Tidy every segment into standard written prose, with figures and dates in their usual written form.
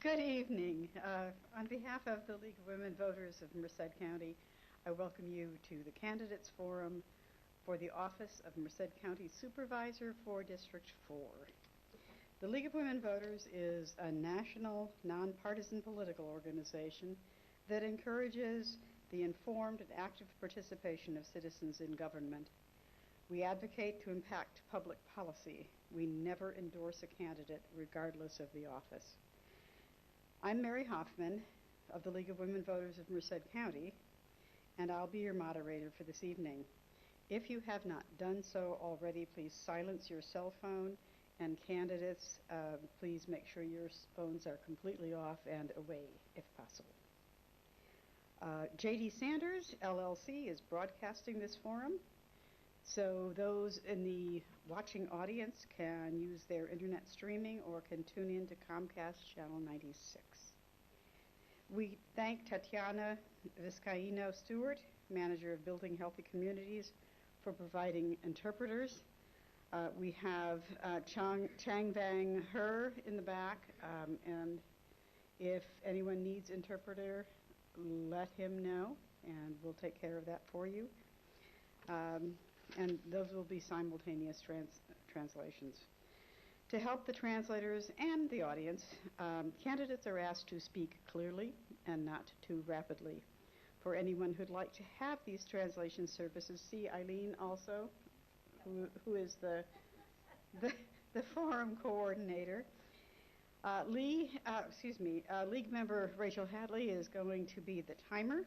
Good evening. On behalf of the League of Women Voters of Merced County, I welcome you to the Candidates Forum for the office of Merced County Supervisor for District 4. The League of Women Voters is a national, nonpartisan political organization that encourages the informed and active participation of citizens in government. We advocate to impact public policy. We never endorse a candidate regardless of the office. I'm Mary Hoffman of the League of Women Voters of Merced County, and I'll be your moderator for this evening. If you have not done so already, please silence your cell phone, and candidates, please make sure your phones are completely off and away if possible. J.D. Sanders, LLC, is broadcasting this forum, so those in the watching audience can use their internet streaming or can tune in to Comcast Channel 96. We thank Tatiana Vizcaíno-Stewart, Manager of Building Healthy Communities, for providing interpreters. We have Chang Vang Her in the back, and if anyone needs interpreter, let him know, and we'll take care of that for you. And those will be simultaneous translations. To help the translators and the audience, candidates are asked to speak clearly and not too rapidly. For anyone who'd like to have these translation services, see Eileen also, who is the forum coordinator. League member Rachel Hadley is going to be the timer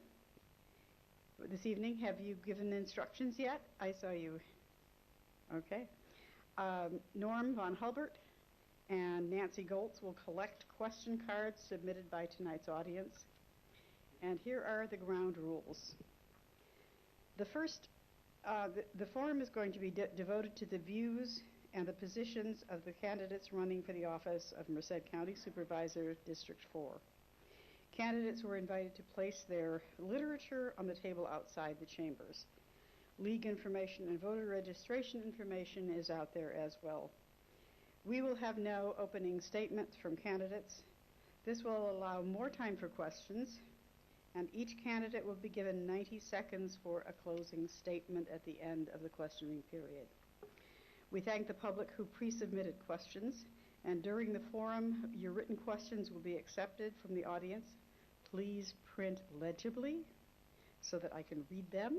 this evening. Have you given instructions yet? I saw you. Okay. Norm von Hulbert and Nancy Goltz will collect question cards submitted by tonight's audience. And here are the ground rules. The first, the forum is going to be devoted to the views and the positions of the candidates running for the office of Merced County Supervisor, District 4. Candidates were invited to place their literature on the table outside the chambers. League information and voter registration information is out there as well. We will have no opening statements from candidates. This will allow more time for questions, and each candidate will be given 90 seconds for a closing statement at the end of the questioning period. We thank the public who pre-submitted questions, and during the forum, your written questions will be accepted from the audience. Please print legibly so that I can read them.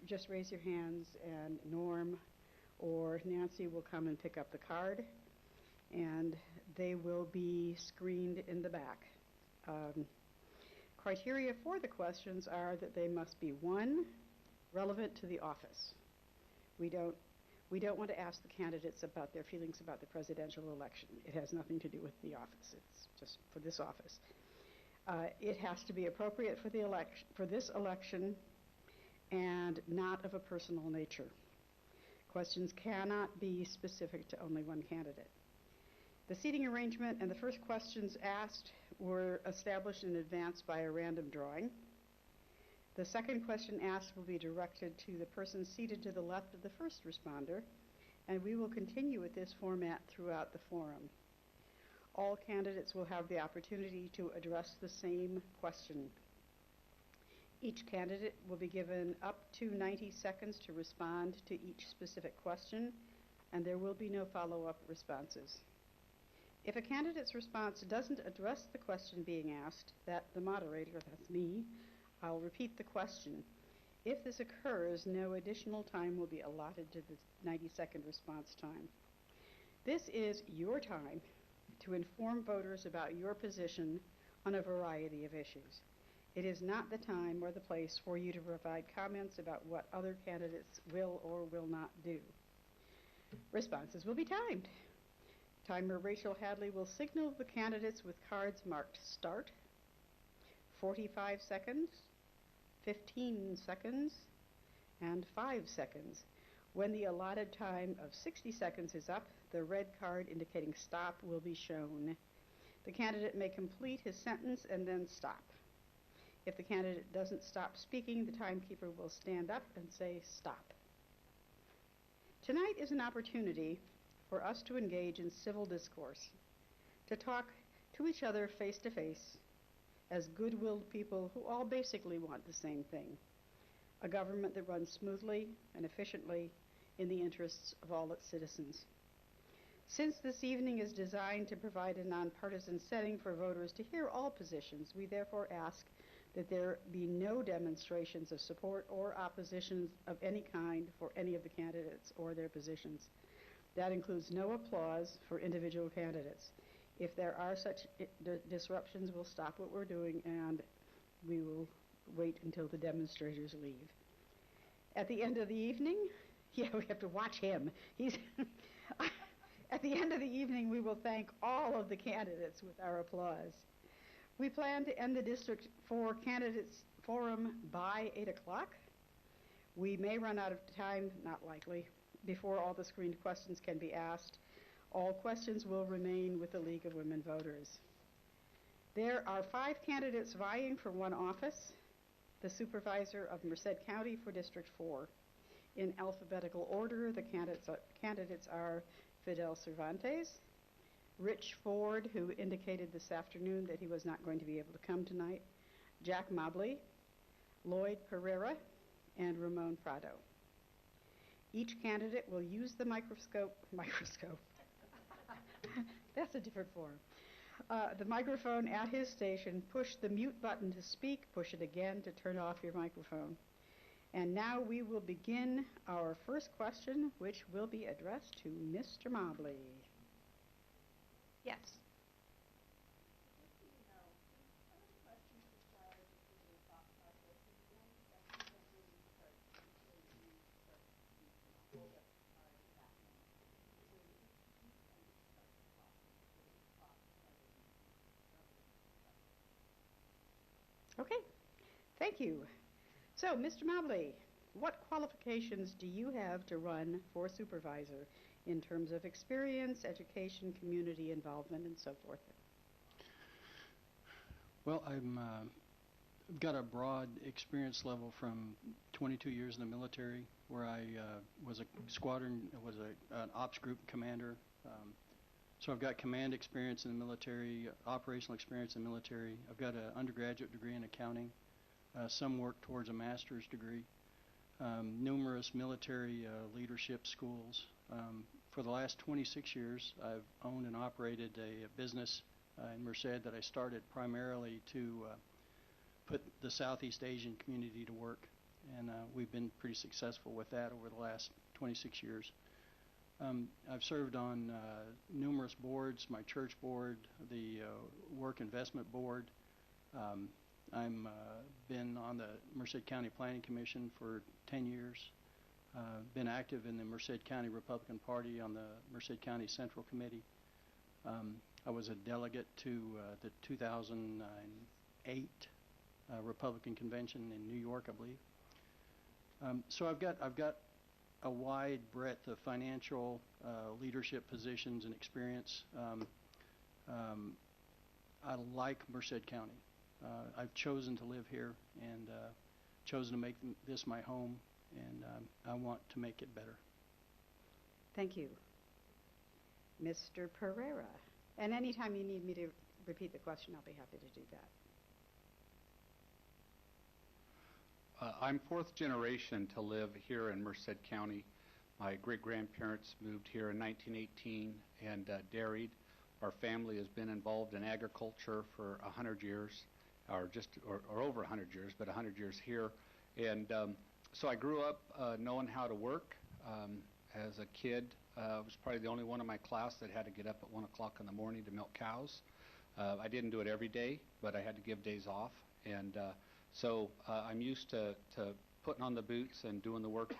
Just raise your hands, and Norm or Nancy will come and pick up the card, and they will be screened in the back. Criteria for the questions are that they must be, one, relevant to the office. We don't want to ask the candidates about their feelings about the presidential election. It has nothing to do with the office. It's just for this office. It has to be appropriate for this election and not of a personal nature. Questions cannot be specific to only one candidate. The seating arrangement and the first questions asked were established in advance by a random drawing. The second question asked will be directed to the person seated to the left of the first responder, and we will continue with this format throughout the forum. All candidates will have the opportunity to address the same question. Each candidate will be given up to 90 seconds to respond to each specific question, and there will be no follow-up responses. If a candidate's response doesn't address the question being asked, the moderator, that's me, I'll repeat the question. If this occurs, no additional time will be allotted to the 90-second response time. This is your time to inform voters about your position on a variety of issues. It is not the time or the place for you to provide comments about what other candidates will or will not do. Responses will be timed. Timer Rachel Hadley will signal the candidates with cards marked start, 45 seconds, 15 seconds, and 5 seconds. When the allotted time of 60 seconds is up, the red card indicating stop will be shown. The candidate may complete his sentence and then stop. If the candidate doesn't stop speaking, the timekeeper will stand up and say stop. Tonight is an opportunity for us to engage in civil discourse to talk to each other face to face as good-willed people who all basically want the same thing: a government that runs smoothly and efficiently in the interests of all its citizens. Since this evening is designed to provide a nonpartisan setting for voters to hear all positions, we therefore ask that there be no demonstrations of support or opposition of any kind for any of the candidates or their positions. That includes no applause for individual candidates. If there are such disruptions, we'll stop what we're doing and we will wait until the demonstrators leave. At the end of the evening, we have to watch him. At the end of the evening, we will thank all of the candidates with our applause. We plan to end the District 4 Candidates Forum by 8 o'clock. We may run out of time, not likely, before all the screened questions can be asked. All questions will remain with the League of Women Voters. There are 5 candidates vying for one office: the Supervisor of Merced County for District 4. In alphabetical order, the candidates are Fidel Cervantes, Rich Ford, who indicated this afternoon that he was not going to be able to come tonight, Jack Mobley, Lloyd Pereira, and Ramon Prado. Each candidate will use the microscope, that's a different form, the microphone at his station, push the mute button to speak, push it again to turn off your microphone. And now we will begin our first question, which will be addressed to Mr. Mobley. Yes. Okay, thank you. So, Mr. Mobley, what qualifications do you have to run for supervisor in terms of experience, education, community involvement, and so forth? Well, I've got a broad experience level from 22 years in the military, where I was a squadron, an ops group commander. So I've got command experience in the military, operational experience in the military. I've got an undergraduate degree in accounting. Some work towards a master's degree. Numerous military leadership schools. For the last 26 years, I've owned and operated a business in Merced that I started primarily to put the Southeast Asian community to work. And we've been pretty successful with that over the last 26 years. I've served on numerous boards: my church board, the Work Investment Board. I'm been on the Merced County Planning Commission for 10 years. Been active in the Merced County Republican Party on the Merced County Central Committee. I was a delegate to the 2008 Republican Convention in New York, I believe. So I've got a wide breadth of financial leadership positions and experience. I like Merced County. I've chosen to live here and chosen to make this my home, and I want to make it better. Thank you. Mr. Pereira. And anytime you need me to repeat the question, I'll be happy to do that. I'm fourth generation to live here in Merced County. My great-grandparents moved here in 1918 and dairied. Our family has been involved in agriculture for 100 years, or over 100 years, but 100 years here. And so I grew up knowing how to work. As a kid, I was probably the only one in my class that had to get up at 1 o'clock in the morning to milk cows. I didn't do it every day, but I had to give days off. And so I'm used to putting on the boots and doing the work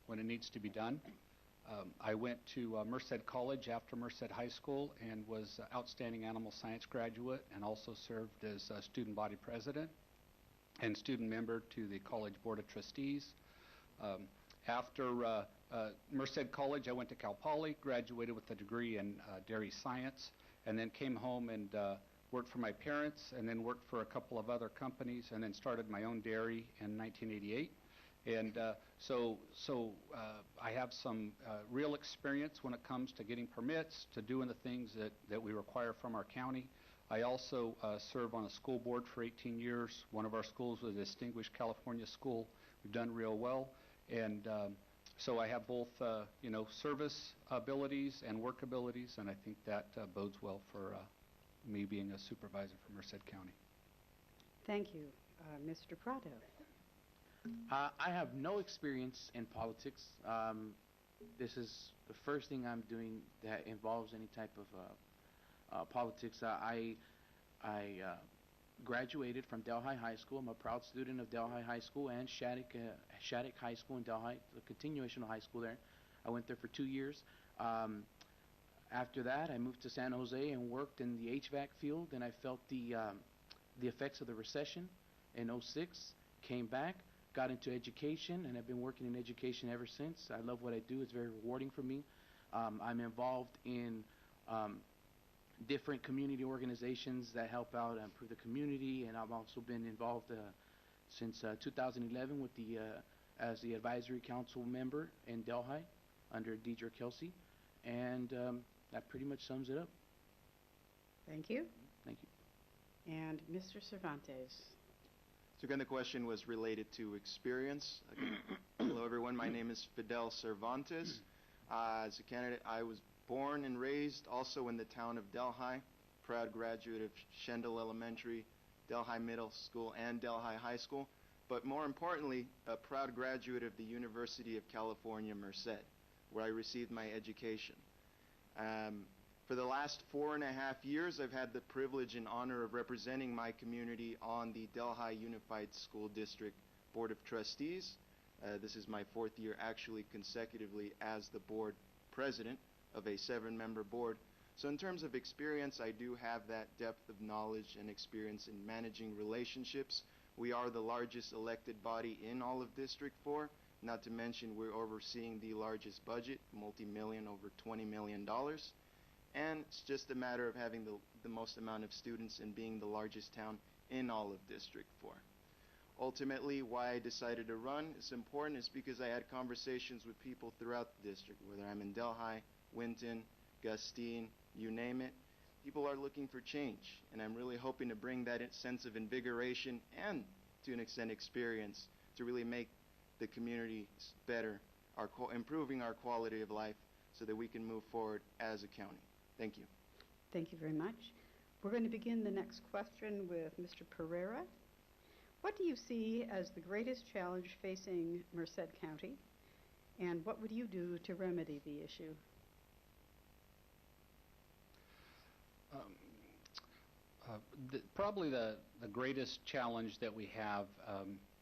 when it needs to be done. I went to Merced College after Merced High School and was outstanding animal science graduate, and also served as student body president and student member to the college board of trustees. After Merced College, I went to Cal Poly, graduated with a degree in dairy science, and then came home and worked for my parents, and then worked for a couple of other companies, and then started my own dairy in 1988. And I have some real experience when it comes to getting permits, to doing the things that we require from our county. I also serve on a school board for 18 years. One of our schools was a distinguished California school. We've done real well. And so I have both, service abilities and work abilities, and I think that bodes well for me being a supervisor for Merced County. Thank you. Mr. Prado. I have no experience in politics. This is the first thing I'm doing that involves any type of politics. I graduated from Delhi High School. I'm a proud student of Delhi High School and Shattuck High School in Delhi, the continuation of high school there. I went there for 2 years. After that, I moved to San Jose and worked in the HVAC field, and I felt the effects of the recession in '06, came back, got into education, and I've been working in education ever since. I love what I do. It's very rewarding for me. I'm involved in different community organizations that help out and improve the community, and I've also been involved since 2011 with as the advisory council member in Delhi under Deidre Kelsey, and that pretty much sums it up. Thank you. Thank you. And Mr. Cervantes. So again, the question was related to experience. Hello, everyone. My name is Fidel Cervantes. As a candidate, I was born and raised also in the town of Delhi, proud graduate of Shendel Elementary, Delhi Middle School, and Delhi High School, but more importantly, a proud graduate of the University of California, Merced, where I received my education. For the last 4.5 years, I've had the privilege and honor of representing my community on the Delhi Unified School District Board of Trustees. This is my 4th year actually consecutively as the board president of a 7-member board. So in terms of experience, I do have that depth of knowledge and experience in managing relationships. We are the largest elected body in all of District 4, not to mention we're overseeing the largest budget, multi-million, over $20 million. And it's just a matter of having the most amount of students and being the largest town in all of District 4. Ultimately, why I decided to run is important is because I had conversations with people throughout the district, whether I'm in Delhi, Winton, Gustine, you name it. People are looking for change, and I'm really hoping to bring that sense of invigoration and, to an extent, experience to really make the communities better, improving our quality of life so that we can move forward as a county. Thank you. Thank you very much. We're going to begin the next question with Mr. Pereira. What do you see as the greatest challenge facing Merced County, and what would you do to remedy the issue? Probably the greatest challenge that we have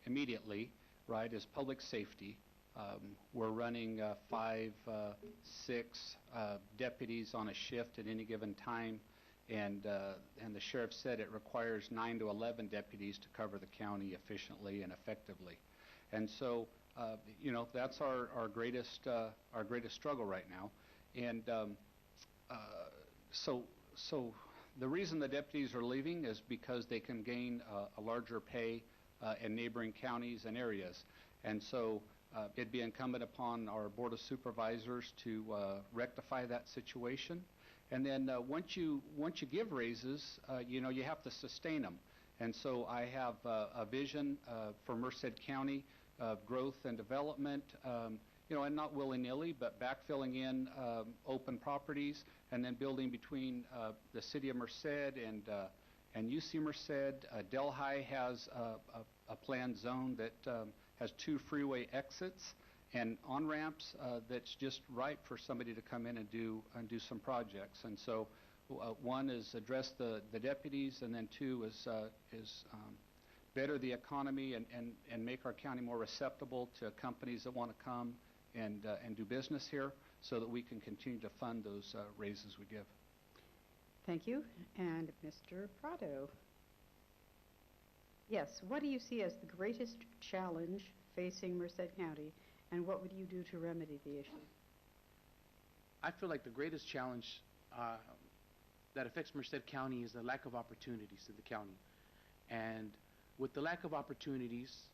immediately, right, is public safety. We're running 5, 6 deputies on a shift at any given time, and the sheriff said it requires 9 to 11 deputies to cover the county efficiently and effectively. And so, that's our greatest struggle right now. And so the reason the deputies are leaving is because they can gain a larger pay in neighboring counties and areas. And so it'd be incumbent upon our Board of Supervisors to rectify that situation. And then once you give raises, you have to sustain them. And so I have a vision for Merced County of growth and development, and not willy-nilly, but backfilling in open properties and then building between the City of Merced and UC Merced. Delhi has a planned zone that has 2 freeway exits and on-ramps that's just right for somebody to come in and do some projects. And so one is address the deputies, and then 2 is better the economy and make our county more receptible to companies that want to come and do business here, so that we can continue to fund those raises we give. Thank you. And Mr. Prado. Yes, what do you see as the greatest challenge facing Merced County, and what would you do to remedy the issue? I feel like the greatest challenge that affects Merced County is the lack of opportunities in the county. And with the lack of opportunities,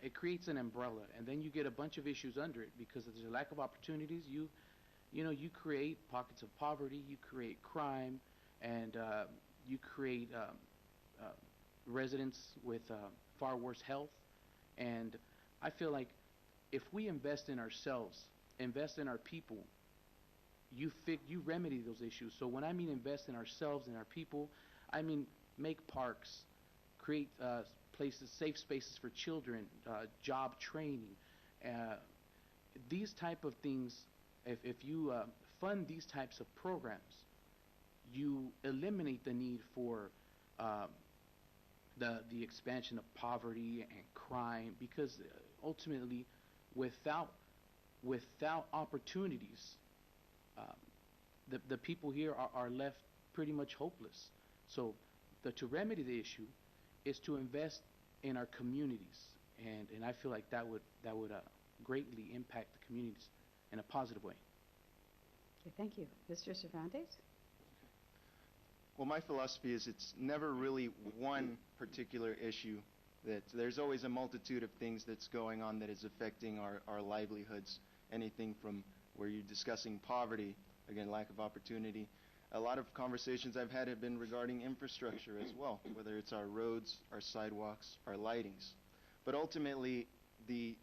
it creates an umbrella, and then you get a bunch of issues under it because there's a lack of opportunities. You create pockets of poverty, you create crime, and you create residents with far worse health. And I feel like if we invest in ourselves, invest in our people, you remedy those issues. So when I mean invest in ourselves and our people, I mean make parks, create places, safe spaces for children, job training. These type of things, if you fund these types of programs, you eliminate the need for the expansion of poverty and crime, because ultimately, without opportunities, the people here are left pretty much hopeless. So to remedy the issue is to invest in our communities, and I feel like that would greatly impact the communities in a positive way. Okay, thank you. Mr. Cervantes? Well, my philosophy is it's never really one particular issue. That there's always a multitude of things that's going on that is affecting our livelihoods. Anything from where you're discussing poverty, again, lack of opportunity. A lot of conversations I've had have been regarding infrastructure as well, whether it's our roads, our sidewalks, our lightings. But ultimately, the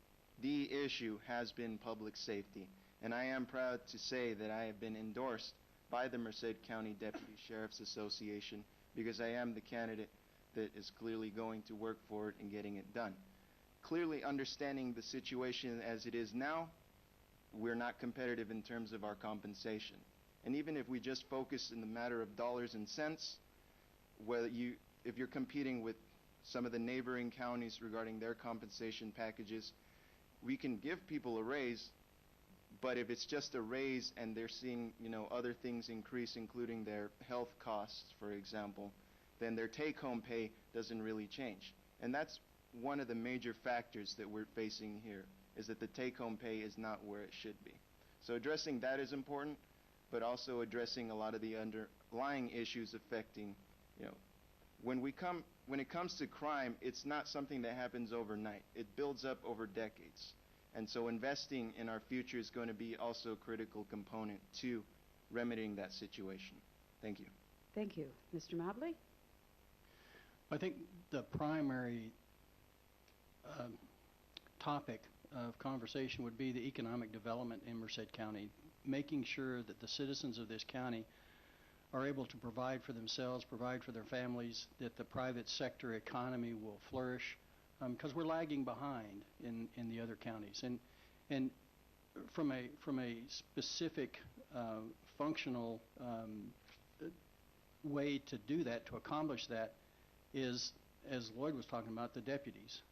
issue has been public safety. And I am proud to say that I have been endorsed by the Merced County Deputy Sheriff's Association because I am the candidate that is clearly going to work for it and getting it done. Clearly understanding the situation as it is now, we're not competitive in terms of our compensation. And even if we just focus in the matter of dollars and cents, if you're competing with some of the neighboring counties regarding their compensation packages, we can give people a raise, but if it's just a raise and they're seeing, other things increase, including their health costs, for example, then their take-home pay doesn't really change. And that's one of the major factors that we're facing here, is that the take-home pay is not where it should be. So addressing that is important, but also addressing a lot of the underlying issues affecting, when it comes to crime, it's not something that happens overnight. It builds up over decades. And so investing in our future is going to be also a critical component to remedying that situation. Thank you. Thank you. Mr. Mobley? I think the primary topic of conversation would be the economic development in Merced County, making sure that the citizens of this county are able to provide for themselves, provide for their families, that the private sector economy will flourish, because we're lagging behind in the other counties. And from a specific functional way to do that, to accomplish that, is, as Lloyd was talking about, the deputies.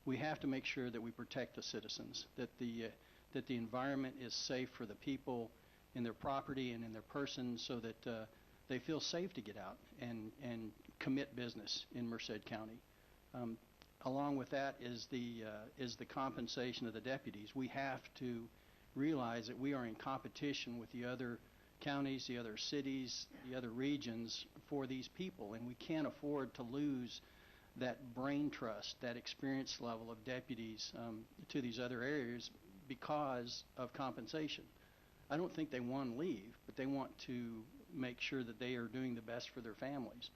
We have to make sure that we protect the citizens, that the environment is safe for the people in their property and in their persons, so that they feel safe to get out and commit business in Merced County. Along with that is the compensation of the deputies. We have to realize that we are in competition with the other counties, the other cities, the other regions for these people, and we can't afford to lose that brain trust, that experience level of deputies to these other areas because of compensation. I don't think they want to leave, but they want to make sure that they are doing the best for their families.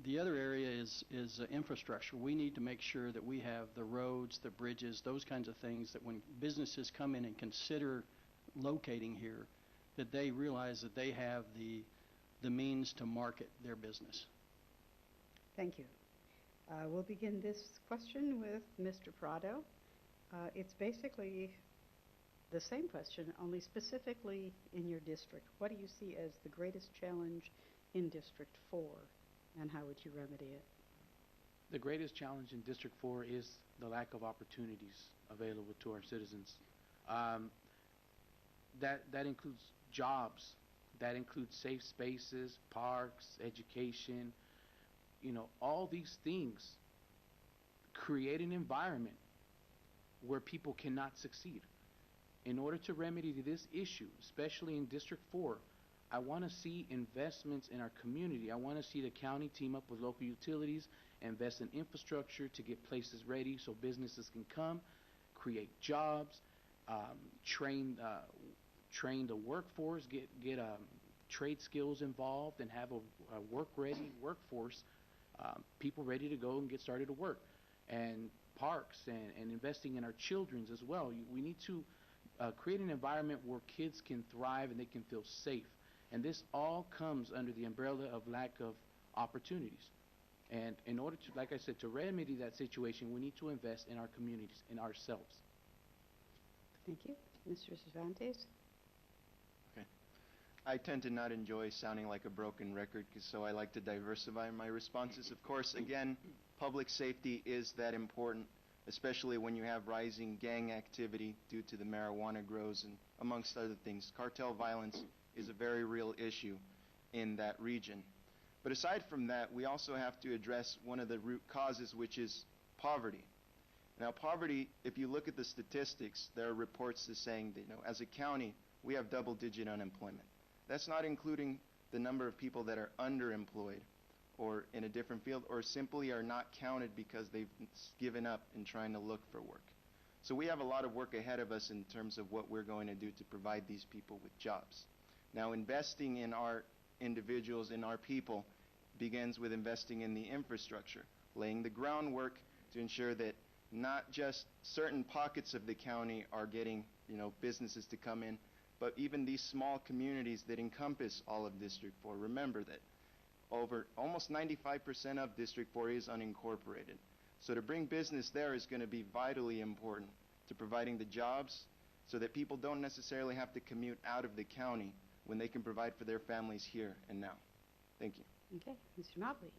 The other area is infrastructure. We need to make sure that we have the roads, the bridges, those kinds of things, that when businesses come in and consider locating here, that they realize that they have the means to market their business. Thank you. We'll begin this question with Mr. Prado. It's basically the same question, only specifically in your district. What do you see as the greatest challenge in District 4, and how would you remedy it? The greatest challenge in District 4 is the lack of opportunities available to our citizens. That includes jobs, that includes safe spaces, parks, education. All these things create an environment where people cannot succeed. In order to remedy this issue, especially in District 4, I want to see investments in our community. I want to see the county team up with local utilities invest in infrastructure to get places ready so businesses can come, create jobs, train the workforce, get trade skills involved, and have a work-ready workforce, people ready to go and get started to work. And parks and investing in our children's as well. We need to create an environment where kids can thrive and they can feel safe. And this all comes under the umbrella of lack of opportunities. And in order to, like I said, to remedy that situation, we need to invest in our communities, in ourselves. Thank you. Mr. Cervantes? Okay. I tend to not enjoy sounding like a broken record, so I like to diversify my responses. Of course, again, public safety is that important, especially when you have rising gang activity due to the marijuana grows and amongst other things. Cartel violence is a very real issue in that region. But aside from that, we also have to address one of the root causes, which is poverty. Now, poverty, if you look at the statistics, there are reports that saying that, as a county, we have double-digit unemployment. That's not including the number of people that are underemployed or in a different field or simply are not counted because they've given up in trying to look for work. So we have a lot of work ahead of us in terms of what we're going to do to provide these people with jobs. Now, investing in our individuals, in our people, begins with investing in the infrastructure, laying the groundwork to ensure that not just certain pockets of the county are getting, businesses to come in, but even these small communities that encompass all of District 4. Remember that almost 95% of District 4 is unincorporated. So to bring business there is going to be vitally important to providing the jobs so that people don't necessarily have to commute out of the county when they can provide for their families here and now. Thank you. Okay. Mr. Mobley?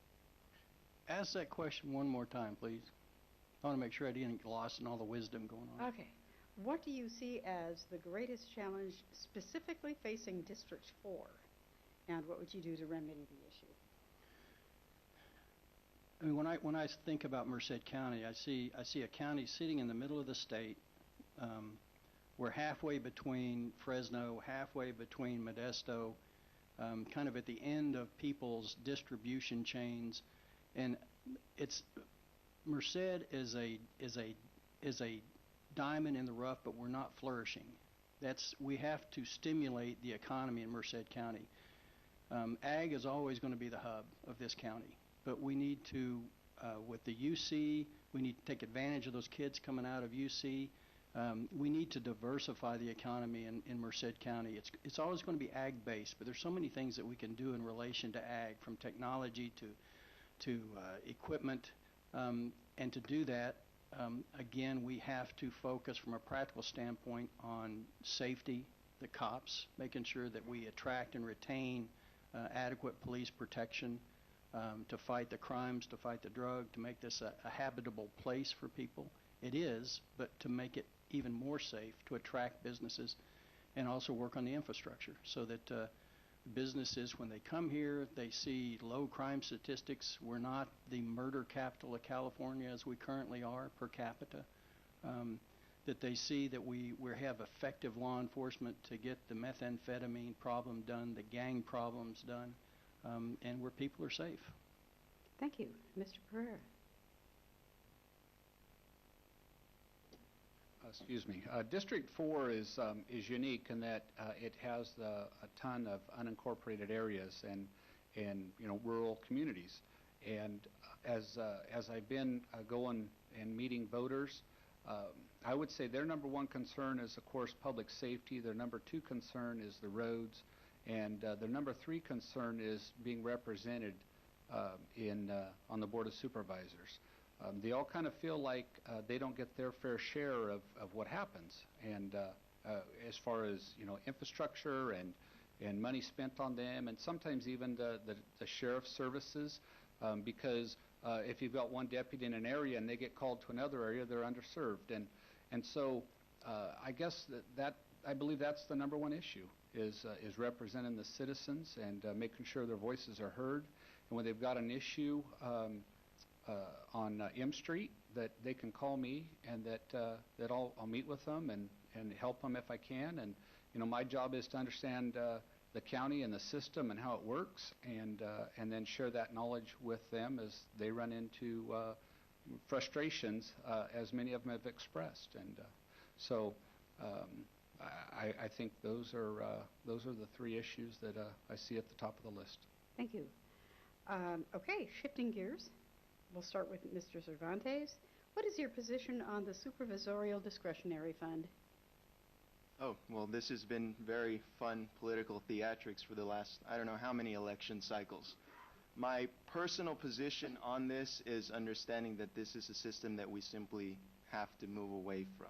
Ask that question one more time, please. I want to make sure I didn't get lost in all the wisdom going on. Okay. What do you see as the greatest challenge specifically facing District 4? And what would you do to remedy the issue? I mean, when I think about Merced County, I see a county sitting in the middle of the state. We're halfway between Fresno, halfway between Modesto, kind of at the end of people's distribution chains, and Merced is a diamond in the rough, but we're not flourishing. We have to stimulate the economy in Merced County. Ag is always going to be the hub of this county, but we need to, with the UC, we need to take advantage of those kids coming out of UC. We need to diversify the economy in Merced County. It's always going to be ag-based, but there's so many things that we can do in relation to ag, from technology to equipment, and to do that, again, we have to focus from a practical standpoint on safety, the cops, making sure that we attract and retain adequate police protection to fight the crimes, to fight the drug, to make this a habitable place for people. It is, but to make it even more safe, to attract businesses, and also work on the infrastructure so that businesses, when they come here, they see low crime statistics. We're not the murder capital of California as we currently are per capita. That they see that we have effective law enforcement to get the methamphetamine problem done, the gang problems done, and where people are safe. Thank you. Mr. Pereira? Excuse me. District 4 is unique in that it has a ton of unincorporated areas and rural communities. And as I've been going and meeting voters, I would say their number one concern is, of course, public safety. Their number two concern is the roads, and their number three concern is being represented on the Board of Supervisors. They all kind of feel like they don't get their fair share of what happens, and as far as infrastructure and money spent on them, and sometimes even the sheriff's services, because if you've got one deputy in an area and they get called to another area, they're underserved, and so I guess that I believe that's the number one issue is representing the citizens and making sure their voices are heard, and when they've got an issue on M Street, that they can call me, and that I'll meet with them and help them if I can. And my job is to understand the the county and the system and how it works, and then share that knowledge with them as they run into frustrations, as many of them have expressed. And so I think those are the three issues that I see at the top of the list. Thank you. Okay, shifting gears. We'll start with Mr. Cervantes. What is your position on the supervisorial discretionary fund? Oh, well, this has been very fun political theatrics for the last, I don't know how many election cycles. My personal position on this is understanding that this is a system that we simply have to move away from.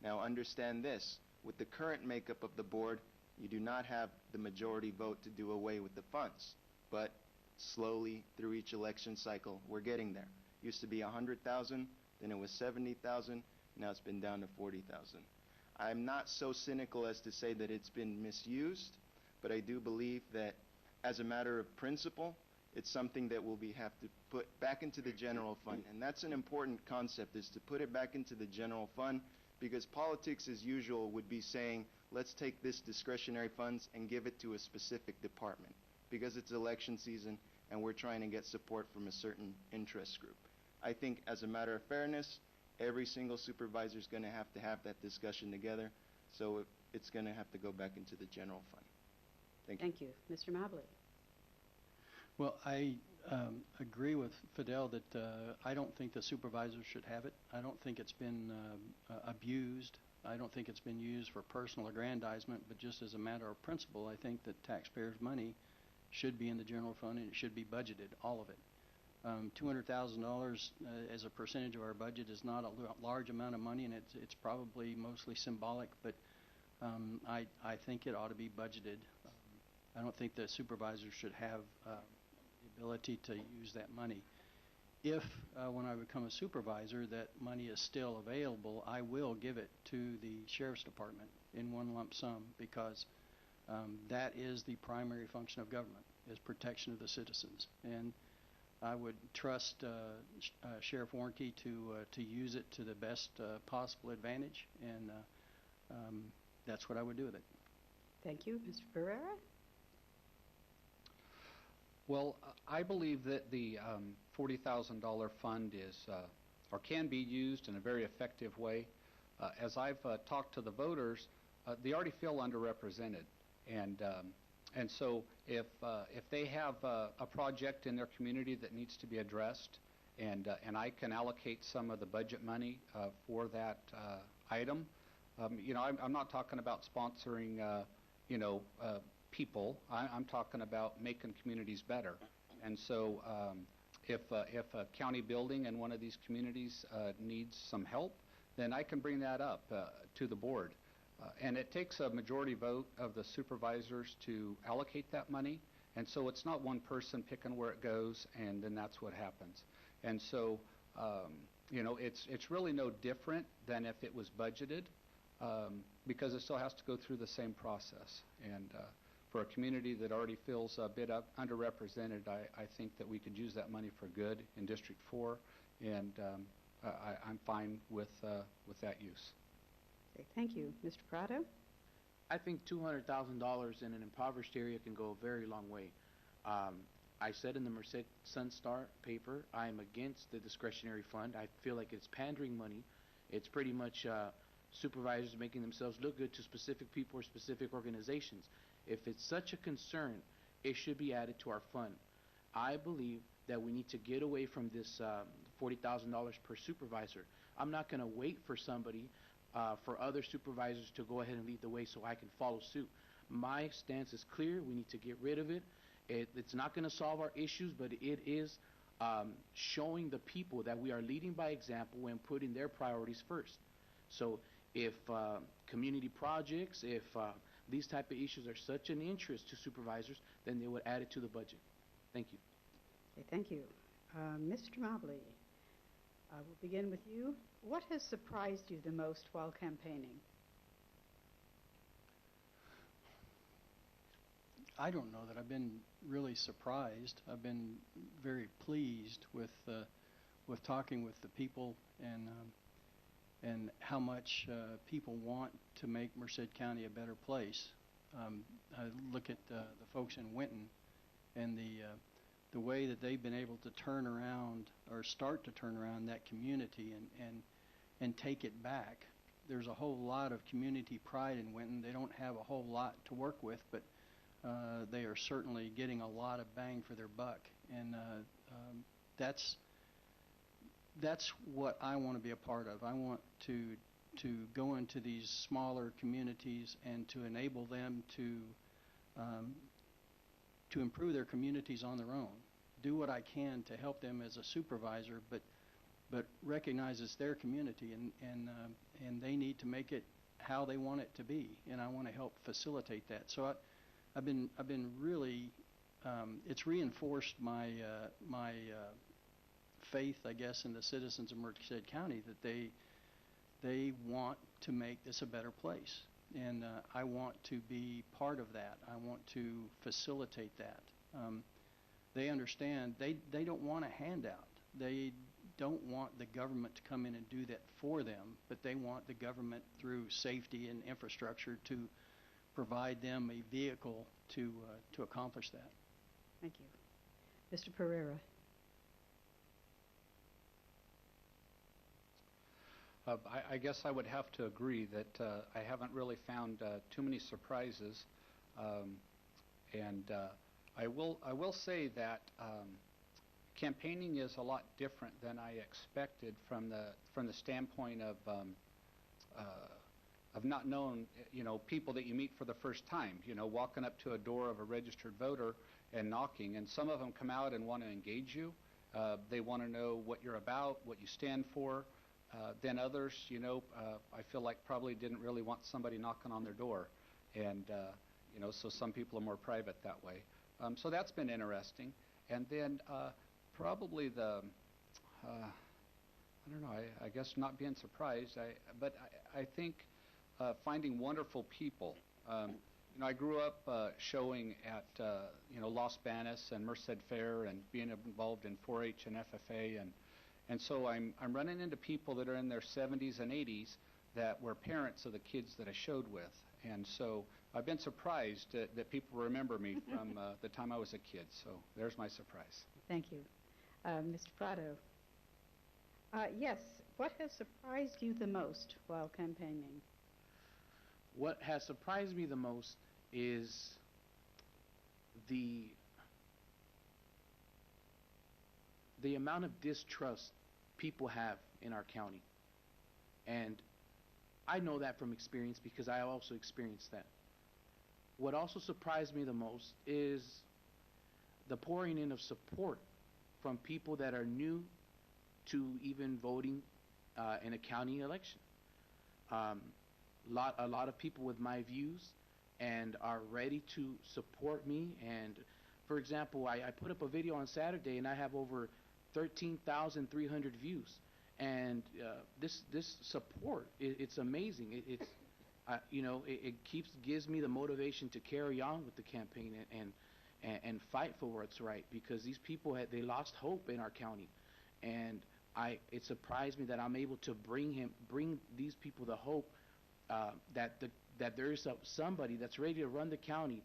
Now, understand this. With the current makeup of the board, you do not have the majority vote to do away with the funds. But slowly, through each election cycle, we're getting there. Used to be 100,000, then it was 70,000, now it's been down to 40,000. I'm not so cynical as to say that it's been misused, but I do believe that as a matter of principle, it's something that we'll have to put back into the general fund. And that's an important concept, is to put it back into the general fund, because politics as usual would be saying, let's take this discretionary funds and give it to a specific department, because it's election season and we're trying to get support from a certain interest group. I think as a matter of fairness, every single supervisor is going to have that discussion together, so it's going to have to go back into the general fund. Thank you. Thank you. Mr. Mobley. Well, I agree with Fidel that I don't think the supervisors should have it. I don't think it's been abused. I don't think it's been used for personal aggrandizement, but just as a matter of principle, I think that taxpayers' money should be in the general fund and it should be budgeted, all of it. $200,000 as a percentage of our budget is not a large amount of money, and it's probably mostly symbolic, but I think it ought to be budgeted. I don't think the supervisors should have the ability to use that money. If, when I become a supervisor, that money is still available, I will give it to the sheriff's department in one lump sum, because that is the primary function of government, is protection of the citizens. And I would trust Sheriff Warnke to use it to the best possible advantage, and that's what I would do with it. Thank you. Mr. Pereira? Well, I believe that the $40,000 fund is or can be used in a very effective way. As I've talked to the voters, they already feel underrepresented, and so if they have a project in their community that needs to be addressed, and I can allocate some of the budget money for that item, I'm not talking about sponsoring people. I'm talking about making communities better. And so if a county building in one of these communities needs some help, then I can bring that up to the board. And it takes a majority vote of the supervisors to allocate that money. And so it's not one person picking where it goes, and then that's what happens. And so, it's really no different than if it was budgeted, because it still has to go through the same process. And for a community that already feels a bit underrepresented, I think that we could use that money for good in District 4, and I'm fine with that use. Okay, thank you. Mr. Prado? I think $200,000 in an impoverished area can go a very long way. I said in the Merced Sun-Star paper, I am against the discretionary fund. I feel like it's pandering money. It's pretty much supervisors making themselves look good to specific people or specific organizations. If it's such a concern, it should be added to our fund. I believe that we need to get away from this $40,000 per supervisor. I'm not going to wait for somebody, for other supervisors to go ahead and lead the way so I can follow suit. My stance is clear. We need to get rid of it. It's not going to solve our issues, but it is showing the people that we are leading by example and putting their priorities first. So if community projects, if these type of issues are such an interest to supervisors, then they would add it to the budget. Thank you. Okay, thank you. Mr. Mobley, I will begin with you. What has surprised you the most while campaigning? I don't know that I've been really surprised. I've been very pleased with talking with the people and how much people want to make Merced County a better place. I look at the folks in Winton and the way that they've been able to turn around or start to turn around that community and take it back. There's a whole lot of community pride in Winton. They don't have a whole lot to work with, but they are certainly getting a lot of bang for their buck, and that's what I want to be a part of. I want to go into these smaller communities and to enable them to improve their communities on their own. Do what I can to help them as a supervisor, but recognize it's their community, and they need to make it how they want it to be, and I want to help facilitate that. So I've been really it's reinforced my faith, I guess, in the citizens of Merced County that they want to make this a better place, and I want to be part of that. I want to facilitate that. They understand they don't want a handout. They don't want the government to come in and do that for them, but they want the government through safety and infrastructure to provide them a vehicle to accomplish that. Thank you. Mr. Pereira. I guess I would have to agree that I haven't really found too many surprises, and I will say that campaigning is a lot different than I expected from the standpoint of not knowing, people that you meet for the first time, walking up to a door of a registered voter and knocking, and some of them come out and want to engage you. They want to know what you're about, what you stand for. Then others, I feel like probably didn't really want somebody knocking on their door, and so some people are more private that way. So that's been interesting. And then probably I don't know, I guess not being surprised, but I think finding wonderful people. I grew up showing at Los Banos and Merced Fair and being involved in 4-H and FFA, and so I'm running into people that are in their 70s and 80s that were parents of the kids that I showed with, and so I've been surprised that people remember me from the time I was a kid. So there's my surprise. Thank you. Mr. Prado. Yes, what has surprised you the most while campaigning? What has surprised me the most is the amount of distrust people have in our county. And I know that from experience because I also experienced that. What also surprised me the most is the pouring in of support from people that are new to even voting in a county election. A lot of people with my views and are ready to support me. And for example, I put up a video on Saturday and I have over 13,300 views. And this support, it's amazing. It gives me the motivation to carry on with the campaign and fight for what's right, because these people they lost hope in our county, and it surprised me that I'm able to bring these people the hope that there is somebody that's ready to run the county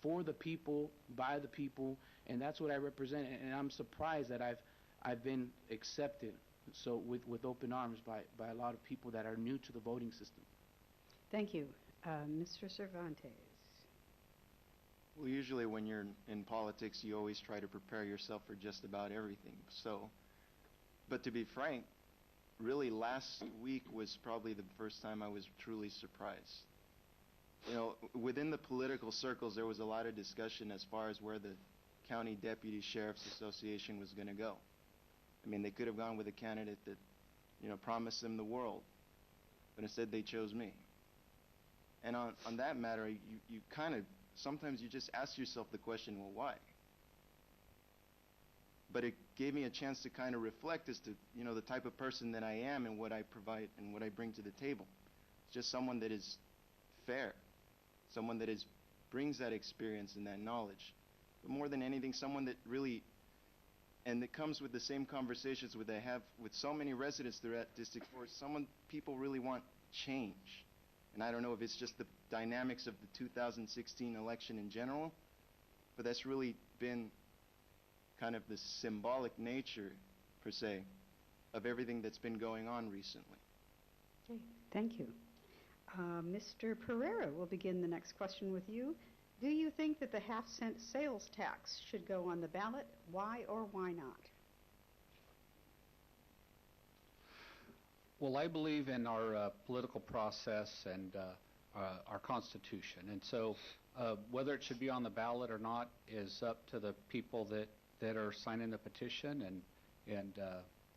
for the people, by the people, and that's what I represent. And I'm surprised that I've been accepted so with open arms by a lot of people that are new to the voting system. Thank you. Mr. Cervantes. Well, usually when you're in politics, you always try to prepare yourself for just about everything. But to be frank, really last week was probably the first time I was truly surprised. Within the political circles, there was a lot of discussion as far as where the County Deputy Sheriff's Association was going to go. I mean, they could have gone with a candidate that, promised them the world, but instead they chose me. And on that matter, you kind of, sometimes you just ask yourself the question, well, why? But it gave me a chance to kind of reflect as to, the type of person that I am and what I provide and what I bring to the table. It's just someone that is fair, someone that brings that experience and that knowledge. But more than anything, someone that really, and it comes with the same conversations that I have with so many residents throughout District 4, people really want change. And I don't know if it's just the dynamics of the 2016 election in general, but that's really been kind of the symbolic nature, per se, of everything that's been going on recently. Okay, thank you. Mr. Pereira, we'll begin the next question with you. Do you think that the half-cent sales tax should go on the ballot? Why or why not? Well, I believe in our political process and our Constitution. And so whether it should be on the ballot or not is up to the people that are signing the petition. And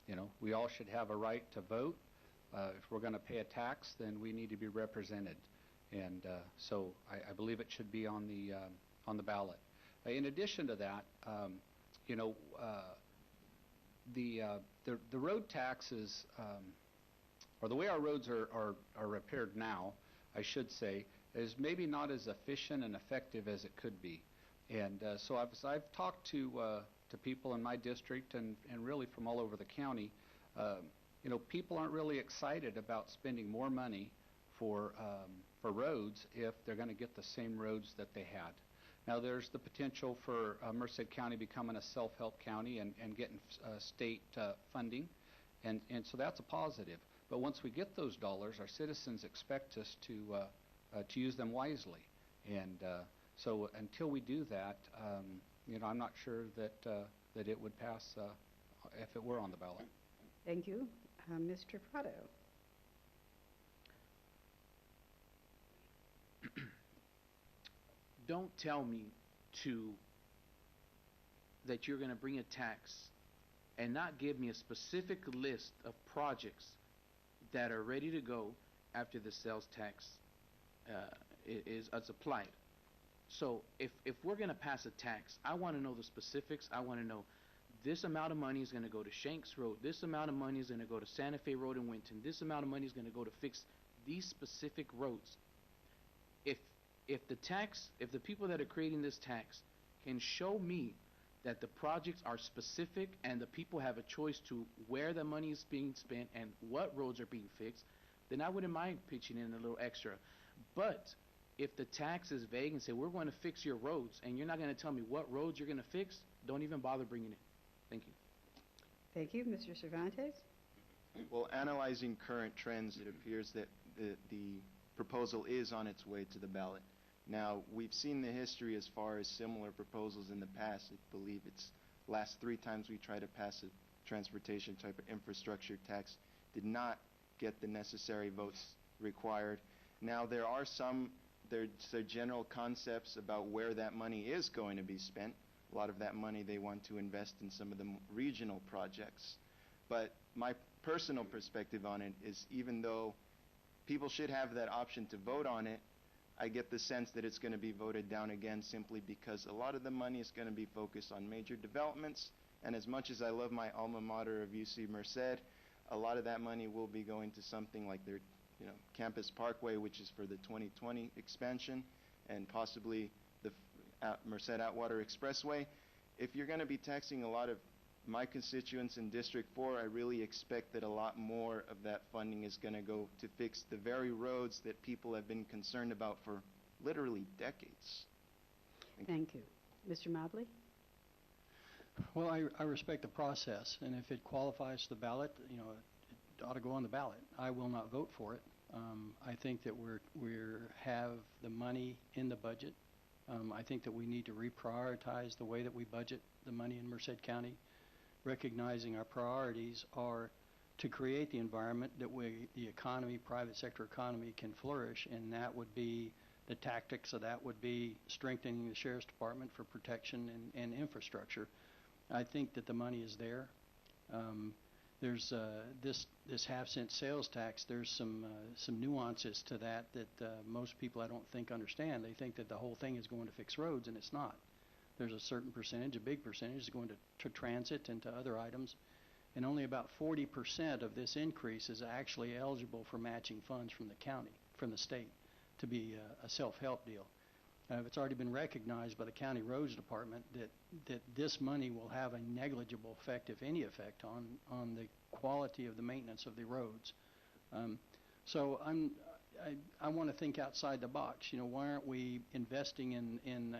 you know, we all should have a right to vote. If we're going to pay a tax, then we need to be represented. And so I believe it should be on the ballot. In addition to that, you know, the road taxes, or the way our roads are repaired now, I should say, is maybe not as efficient and effective as it could be. And so I've talked to people in my district and really from all over the county. You know, people aren't really excited about spending more money for roads if they're going to get the same roads that they had. Now, there's the potential for Merced County becoming a self-help county and getting state funding, and so that's a positive. But once we get those dollars, our citizens expect us to use them wisely. And so until we do that, you know, I'm not sure that it would pass if it were on the ballot. Thank you. Mr. Prado. Don't tell me that you're going to bring a tax and not give me a specific list of projects that are ready to go after the sales tax is applied. So if we're going to pass a tax, I want to know the specifics. I want to know this amount of money is going to go to Shanks Road. This amount of money is going to go to Santa Fe Road in Winton. This amount of money is going to go to fix these specific roads. If the people that are creating this tax can show me that the projects are specific and the people have a choice to where the money is being spent and what roads are being fixed, then I wouldn't mind pitching in a little extra. But if the tax is vague and say we're going to fix your roads and you're not going to tell me what roads you're going to fix, don't even bother bringing it. Thank you. Thank you. Mr. Cervantes? Well, analyzing current trends, it appears that the proposal is on its way to the ballot. Now, we've seen the history as far as similar proposals in the past. I believe it's last 3 times we tried to pass a transportation type of infrastructure tax, did not get the necessary votes required. Now, there are there's general concepts about where that money is going to be spent. A lot of that money they want to invest in some of the regional projects. But my personal perspective on it is, even though people should have that option to vote on it, I get the sense that it's going to be voted down again simply because a lot of the money is going to be focused on major developments. And as much as I love my alma mater of UC Merced, a lot of that money will be going to something like their Campus Parkway, which is for the 2020 expansion, and possibly the Merced Atwater Expressway. If you're going to be taxing a lot of my constituents in District 4, I really expect that a lot more of that funding is going to go to fix the very roads that people have been concerned about for literally decades. Thank you. Mr. Mobley? Well, I respect the process, and if it qualifies to the ballot, you know, it ought to go on the ballot. I will not vote for it. I think that we have the money in the budget. I think that we need to reprioritize the way that we budget the money in Merced County, recognizing our priorities are to create the environment that the economy, private sector economy, can flourish, and that would be the tactics of that would be strengthening the Sheriff's Department for protection and infrastructure. I think that the money is there. There's this half-cent sales tax. There's some nuances to that most people I don't think understand. They think that the whole thing is going to fix roads, and it's not. There's a certain percentage, a big percentage, is going to transit and to other items, and only about 40% of this increase is actually eligible for matching funds from the county, from the state, to be a self-help deal. It's already been recognized by the County Roads Department that this money will have a negligible effect, if any effect, on the quality of the maintenance of the roads. So I want to think outside the box. You know, why aren't we investing in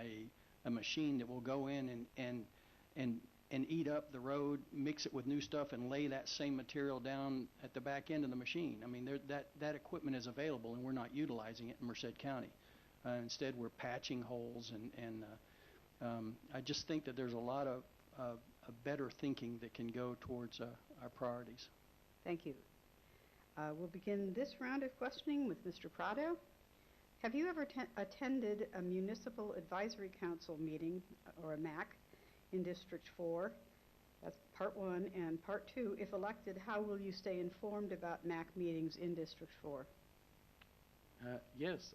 a machine that will go in and eat up the road, mix it with new stuff, and lay that same material down at the back end of the machine? I mean, that equipment is available, and we're not utilizing it in Merced County. Instead, we're patching holes, and I just think that there's a lot of better thinking that can go towards our priorities. Thank you. We'll begin this round of questioning with Mr. Prado. Have you ever attended a Municipal Advisory Council meeting, or a MAC, in District 4? That's part 1. And part 2, if elected, how will you stay informed about MAC meetings in District 4? Yes,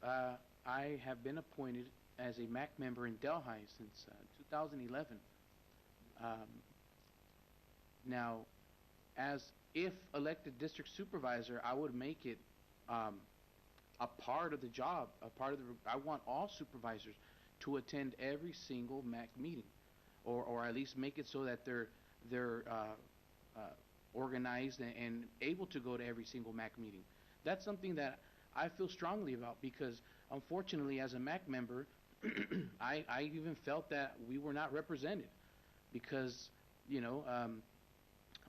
I have been appointed as a MAC member in Delhi since 2011. Now, if elected district supervisor, I would make it a part of the job, I want all supervisors to attend every single MAC meeting, or at least make it so that they're organized and able to go to every single MAC meeting. That's something that I feel strongly about, because unfortunately, as a MAC member, I even felt that we were not represented, because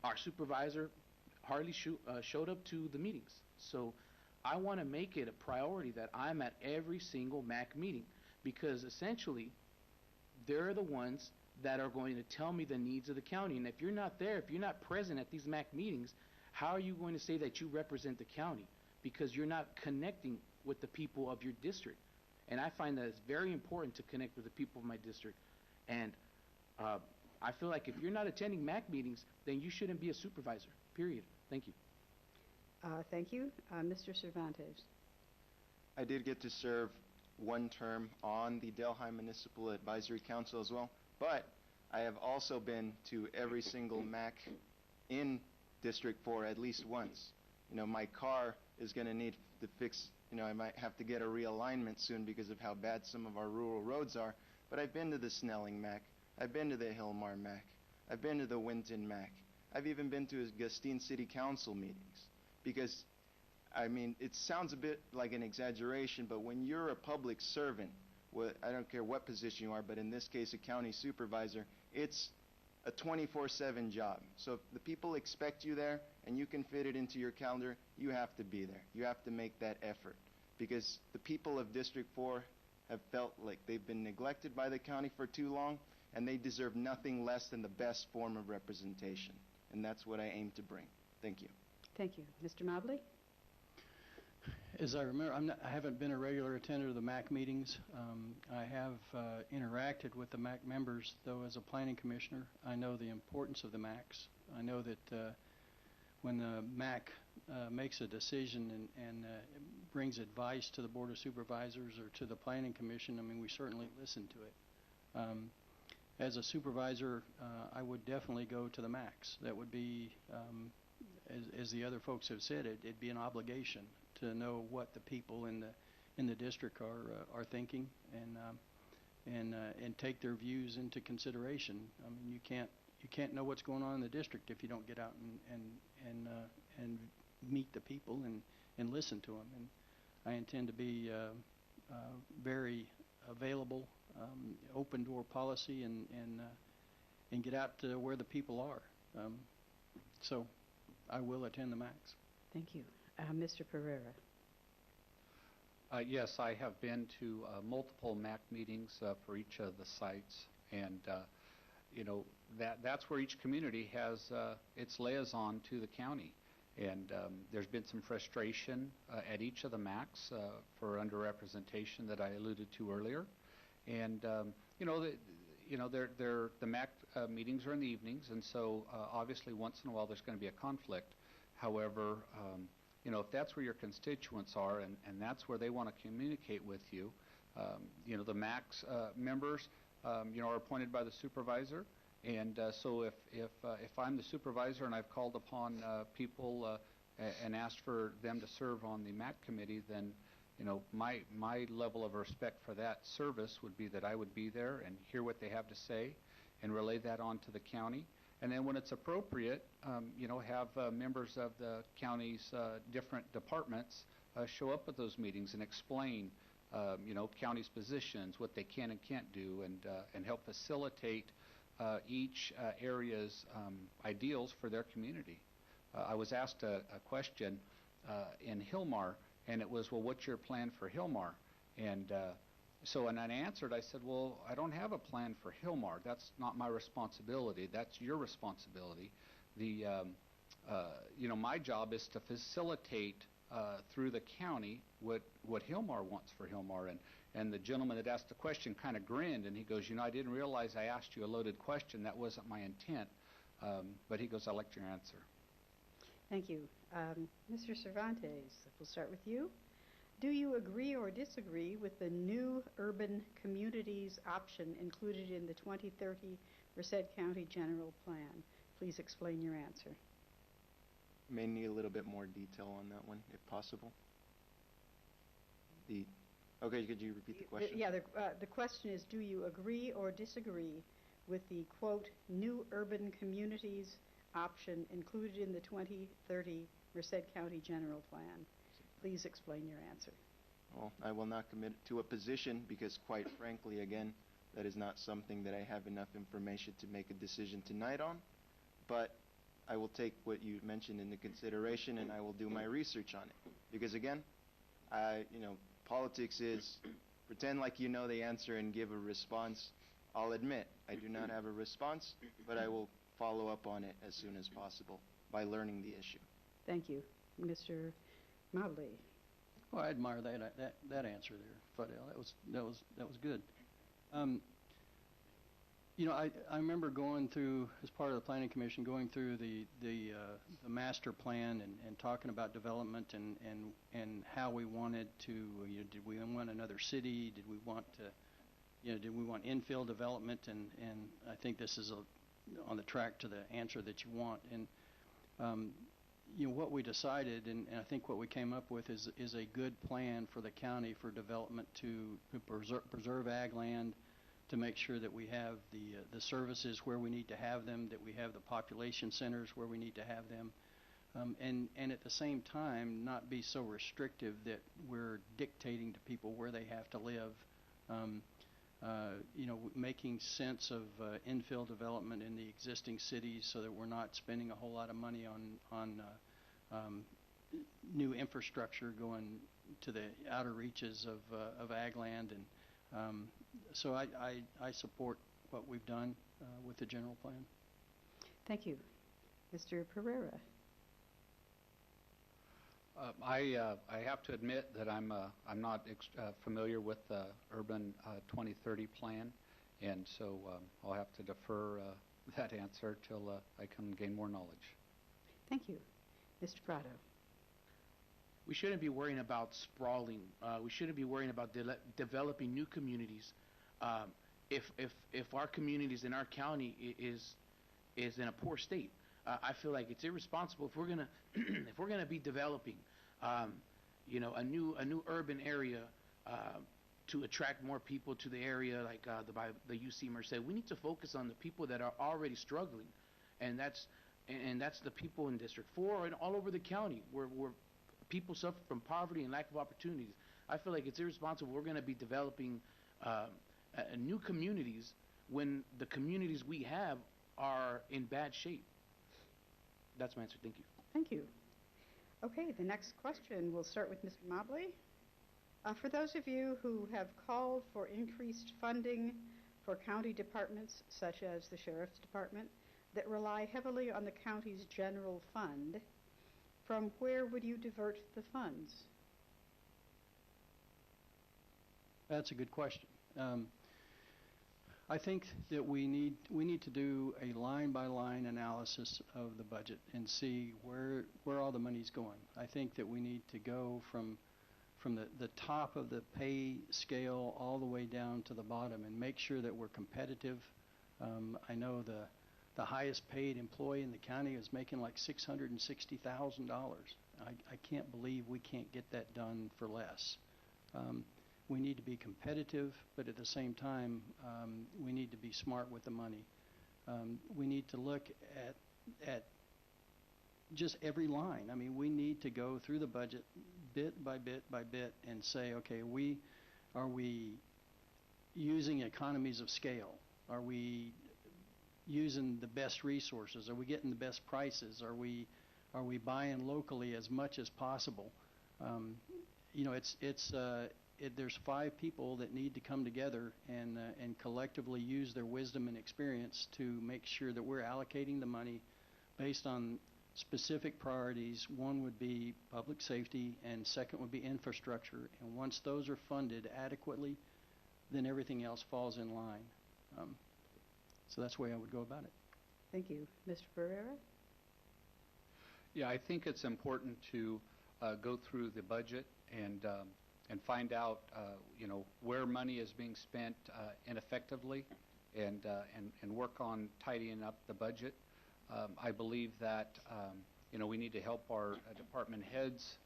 our supervisor hardly showed up to the meetings. So I want to make it a priority that I'm at every single MAC meeting, because essentially they're the ones that are going to tell me the needs of the county. And if you're not there, if you're not present at these MAC meetings, how are you going to say that you represent the county? Because you're not connecting with the people of your district. And I find that it's very important to connect with the people of my district. And I feel like if you're not attending MAC meetings, then you shouldn't be a supervisor, period. Thank you. Thank you. Mr. Cervantes. I did get to serve one term on the Delhi Municipal Advisory Council as well, but I have also been to every single MAC in District 4 at least once. My car is going to need to fix, I might have to get a realignment soon because of how bad some of our rural roads are, but I've been to the Snelling MAC, I've been to the Hillmar MAC, I've been to the Winton MAC, I've even been to Gustine City Council meetings, because it sounds a bit like an exaggeration, but when you're a public servant, I don't care what position you are, but in this case a county supervisor, it's a 24/7 job. So if the people expect you there and you can fit it into your calendar, you have to be there. You have to make that effort, because the people of District 4 have felt like they've been neglected by the county for too long, and they deserve nothing less than the best form of representation. And that's what I aim to bring. Thank you. Thank you. Mr. Mobley? As I remember, I haven't been a regular attender of the MAC meetings. I have interacted with the MAC members, though, as a planning commissioner. I know the importance of the MACs. I know that when the MAC makes a decision and brings advice to the Board of Supervisors or to the Planning Commission, we certainly listen to it. As a supervisor, I would definitely go to the MACs. That would be, as the other folks have said, it'd be an obligation to know what the people in the district are thinking, and take their views into consideration. You can't know what's going on in the district if you don't get out and meet the people and listen to them. And I intend to be very available, open door policy, and get out to where the people are. So I will attend the MACs. Thank you. Mr. Pereira. Yes, I have been to multiple MAC meetings for each of the sites, and that's where each community has its liaison to the county. And there's been some frustration at each of the MACs for underrepresentation that I alluded to earlier. And the MAC meetings are in the evenings, and so obviously once in a while there's going to be a conflict. However, if that's where your constituents are, and that's where they want to communicate with you, the MAC's members, are appointed by the supervisor. And so if I'm the supervisor and I've called upon people and asked for them to serve on the MAC committee, then my level of respect for that service would be that I would be there and hear what they have to say and relay that on to the county. And then when it's appropriate, have members of the county's different departments show up at those meetings and explain, county's positions, what they can and can't do, and help facilitate each area's ideals for their community. I was asked a question in Hillmar, and it was, well, what's your plan for Hillmar? And I answered, I said, well, I don't have a plan for Hillmar. That's not my responsibility. That's your responsibility. My job is to facilitate through the county what Hillmar wants for Hillmar. And the gentleman that asked the question kind of grinned, and he goes, I didn't realize I asked you a loaded question. That wasn't my intent. But he goes, I liked your answer. Thank you. Mr. Cervantes, we'll start with you. Do you agree or disagree with the new urban communities option included in the 2030 Merced County General Plan? Please explain your answer. May need a little bit more detail on that one, if possible. Okay, could you repeat the question? The question is, do you agree or disagree with the, quote, new urban communities option included in the 2030 Merced County General Plan? Please explain your answer. Well, I will not commit to a position because, quite frankly, again, that is not something that I have enough information to make a decision tonight on. But I will take what you mentioned into consideration, and I will do my research on it. Because, again, politics is pretend like you know the answer and give a response. I'll admit I do not have a response, but I will follow up on it as soon as possible by learning the issue. Thank you. Mr. Mobley. Well, I admire that answer there, Fidel. That was good. I remember going through, as part of the Planning Commission, going through the master plan and talking about development and how we wanted to. Did we want another city? Did we want infill development? And I think this is on the track to the answer that you want. And what we decided, and I think what we came up with is a good plan for the county for development to preserve ag land, to make sure that we have the services where we need to have them, that we have the population centers where we need to have them, and at the same time not be so restrictive that we're dictating to people where they have to live. Making sense of infill development in the existing cities so that we're not spending a whole lot of money on new infrastructure going to the outer reaches of ag land. And so I support what we've done with the general plan. Thank you. Mr. Pereira. I have to admit that I'm not familiar with the Urban 2030 plan, and so I'll have to defer that answer till I can gain more knowledge. Thank you. Mr. Prado. We shouldn't be worrying about sprawling. We shouldn't be worrying about developing new communities. If our communities in our county is in a poor state, I feel like it's irresponsible if we're gonna be developing, a new urban area to attract more people to the area, like the UC Merced. We need to focus on the people that are already struggling, and that's the people in District 4 and all over the county where people suffer from poverty and lack of opportunities. I feel like it's irresponsible. We're going to be developing new communities when the communities we have are in bad shape. That's my answer. Thank you. Thank you. Okay, the next question, we'll start with Mr. Mobley. For those of you who have called for increased funding for county departments, such as the Sheriff's Department, that rely heavily on the county's general fund, from where would you divert the funds? That's a good question. I think that we need to do a line-by-line analysis of the budget and see where all the money's going. I think that we need to go from the top of the pay scale all the way down to the bottom and make sure that we're competitive. I know the highest paid employee in the county is making like $660,000. I can't believe we can't get that done for less. We need to be competitive, but at the same time, we need to be smart with the money. We need to look at just every line. I mean, we need to go through the budget bit by bit by bit and say, okay, are we using economies of scale? Are we using the best resources? Are we getting the best prices? Are we buying locally as much as possible? You know, there's 5 people that need to come together and collectively use their wisdom and experience to make sure that we're allocating the money based on specific priorities. One would be public safety, and second would be infrastructure. And once those are funded adequately, then everything else falls in line. So that's the way I would go about it. Thank you. Mr. Pereira? Yeah, I think it's important to go through the budget and find out, where money is being spent ineffectively, and work on tidying up the budget. I believe that we need to help our department heads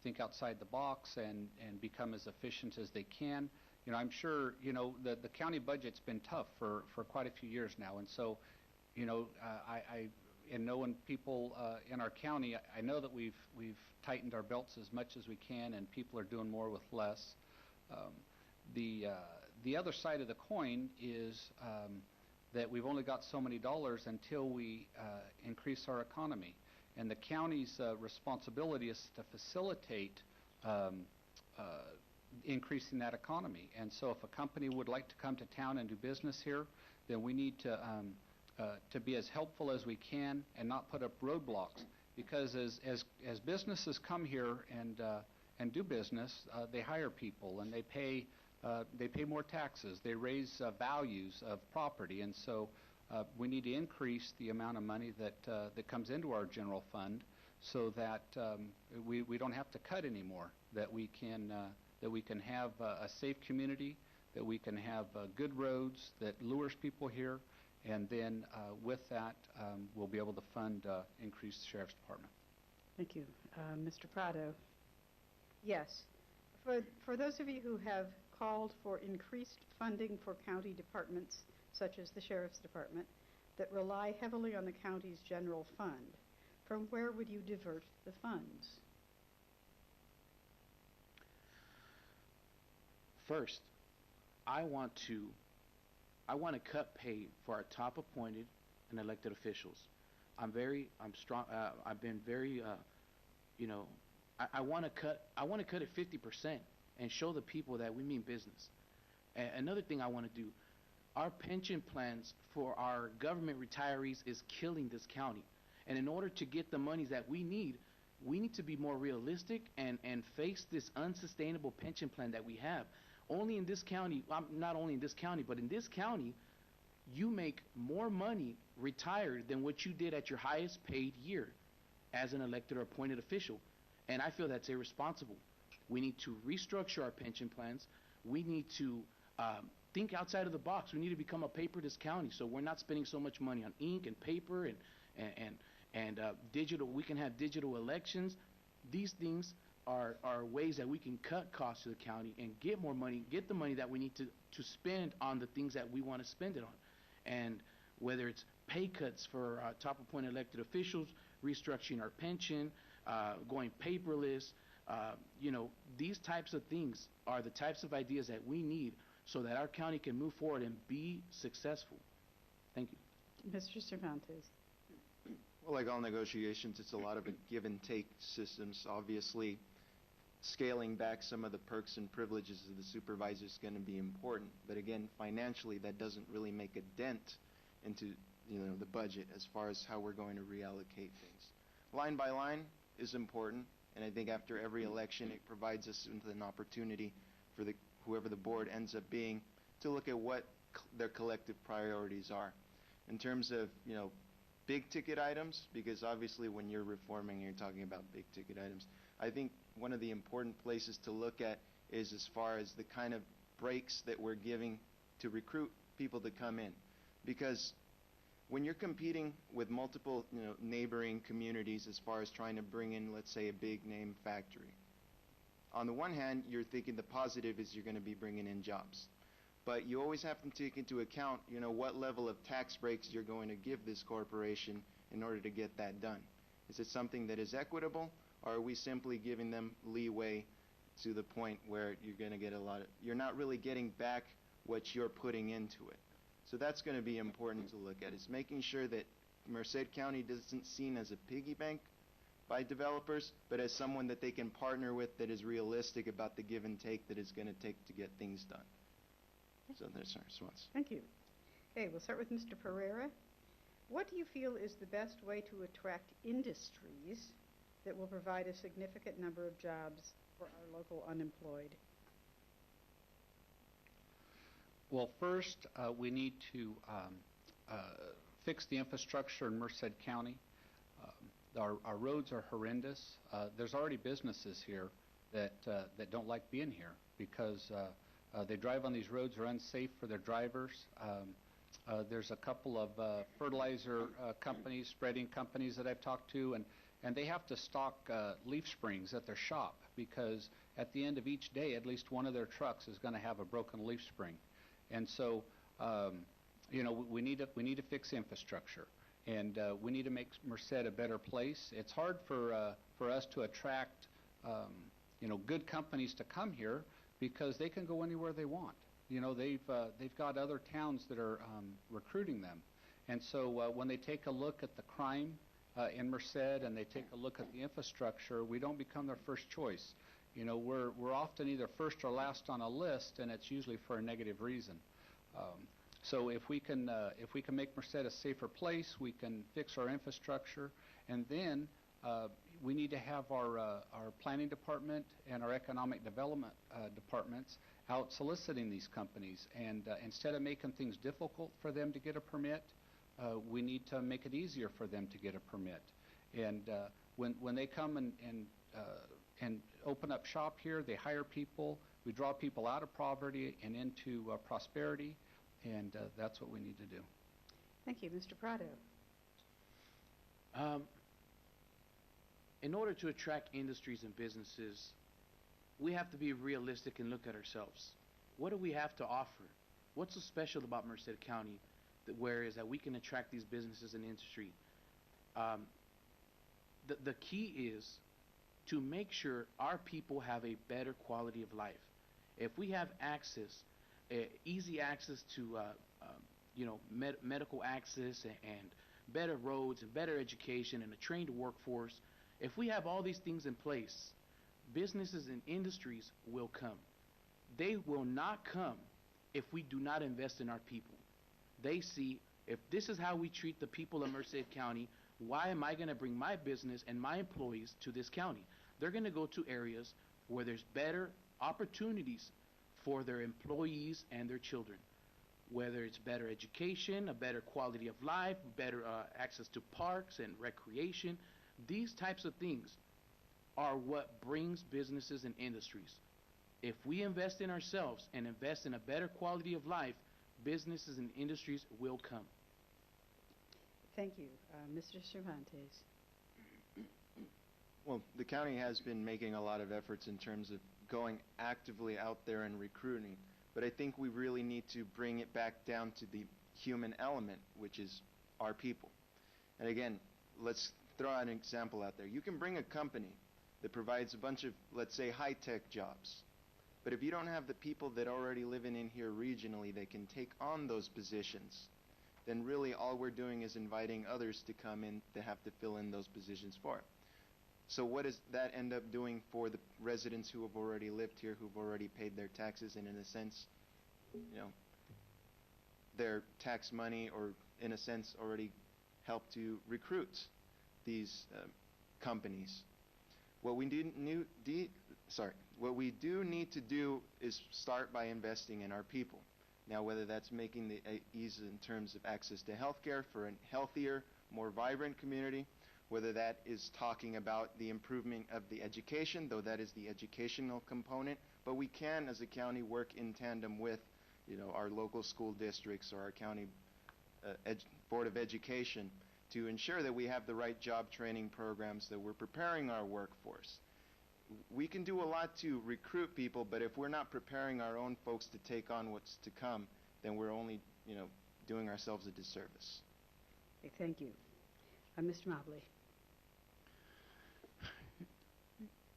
think outside the box and become as efficient as they can. I'm sure the county budget's been tough for quite a few years now, and so and knowing people in our county, I know that we've tightened our belts as much as we can, and people are doing more with less. The other side of the coin is that we've only got so many dollars until we increase our economy, and the county's responsibility is to facilitate increasing that economy. And so if a company would like to come to town and do business here, then we need to be as helpful as we can and not put up roadblocks, because as businesses come here and do business, they hire people and they pay more taxes. They raise values of property, and so we need to increase the amount of money that comes into our general fund, so that we don't have to cut anymore. That we can have a safe community, that we can have good roads that lures people here, and then with that, we'll be able to fund increased sheriff's department. Thank you. Mr. Prado? Yes. For those of you who have called for increased funding for county departments, such as the sheriff's department, that rely heavily on the county's general fund, from where would you divert the funds? First, I want to cut pay for our top appointed and elected officials. I'm strong. I've been very, I want to cut it 50% and show the people that we mean business. Another thing I want to do, our pension plans for our government retirees is killing this county. And in order to get the monies that we need to be more realistic and face this unsustainable pension plan that we have. Only in this county, not only in this county, but in this county, you make more money retired than what you did at your highest paid year as an elected or appointed official. And I feel that's irresponsible. We need to restructure our pension plans. We need to think outside of the box. We need to become a paperless county, so we're not spending so much money on ink and paper and digital. We can have digital elections. These things are ways that we can cut costs to the county and get more money, get the money that we need to spend on the things that we want to spend it on. And whether it's pay cuts for top appointed elected officials, restructuring our pension, going paperless, these types of things are the types of ideas that we need so that our county can move forward and be successful. Thank you. Mr. Cervantes? Well, like all negotiations, it's a lot of a give and take systems. Obviously, scaling back some of the perks and privileges of the supervisor is going to be important. But again, financially, that doesn't really make a dent into the budget as far as how we're going to reallocate things. Line by line is important, and I think after every election, it provides us with an opportunity for whoever the board ends up being to look at what their collective priorities are. In terms of big ticket items, because obviously when you're reforming, you're talking about big ticket items. I think one of the important places to look at is as far as the kind of breaks that we're giving to recruit people to come in. Because when you're competing with multiple neighboring communities as far as trying to bring in, let's say, a big name factory, on the one hand, you're thinking the positive is you're going to be bringing in jobs. But you always have to take into account, what level of tax breaks you're going to give this corporation in order to get that done. Is it something that is equitable, or are we simply giving them leeway to the point where you're going to get you're not really getting back what you're putting into it? So that's going to be important to look at, is making sure that Merced County isn't seen as a piggy bank by developers, but as someone that they can partner with that is realistic about the give and take that it's going to take to get things done. So there's our response. Thank you. Okay, we'll start with Mr. Pereira. What do you feel is the best way to attract industries that will provide a significant number of jobs for our local unemployed? Well, first, we need to fix the infrastructure in Merced County. Our roads are horrendous. There's already businesses here that don't like being here because they drive on these roads, are unsafe for their drivers. There's a couple of fertilizer companies, spreading companies that I've talked to, and they have to stock leaf springs at their shop because at the end of each day, at least one of their trucks is going to have a broken leaf spring. And so, we need to fix infrastructure. And we need to make Merced a better place. It's hard for us to attract, good companies to come here because they can go anywhere they want. They've got other towns that are recruiting them. And so when they take a look at the crime in Merced and they take a look at the infrastructure, we don't become their first choice. We're often either first or last on a list, and it's usually for a negative reason. So if we can make Merced a safer place, we can fix our infrastructure, and then we need to have our planning department and our economic development departments out soliciting these companies. And instead of making things difficult for them to get a permit, we need to make it easier for them to get a permit. And when they come and open up shop here, they hire people. We draw people out of poverty and into prosperity. And that's what we need to do. Thank you. Mr. Prado. In order to attract industries and businesses, we have to be realistic and look at ourselves. What do we have to offer? What's so special about Merced County that we can attract these businesses and industry? The key is to make sure our people have a better quality of life. If we have easy access to medical access and better roads and better education and a trained workforce, if we have all these things in place, businesses and industries will come. They will not come if we do not invest in our people. They see, if this is how we treat the people of Merced County, why am I going to bring my business and my employees to this county? They're going to go to areas where there's better opportunities for their employees and their children, whether it's better education, a better quality of life, better access to parks and recreation. These types of things are what brings businesses and industries. If we invest in ourselves and invest in a better quality of life, businesses and industries will come. Thank you. Mr. Cervantes. Well, the county has been making a lot of efforts in terms of going actively out there and recruiting, but I think we really need to bring it back down to the human element, which is our people. And again, let's throw out an example out there. You can bring a company that provides a bunch of, let's say, high-tech jobs, but if you don't have the people that are already living in here regionally that can take on those positions, then really all we're doing is inviting others to come in to have to fill in those positions for it. So what does that end up doing for the residents who have already lived here, who've already paid their taxes, and in a sense, their tax money, or in a sense already helped to recruit these companies? What we do need to do is start by investing in our people. Now, whether that's making the ease in terms of access to health care for a healthier, more vibrant community, whether that is talking about the improvement of the education, though that is the educational component, but we can, as a county, work in tandem with, our local school districts or our county Board of Education to ensure that we have the right job training programs, that we're preparing our workforce. We can do a lot to recruit people, but if we're not preparing our own folks to take on what's to come, then we're only, doing ourselves a disservice. Okay, thank you. Mr. Mobley.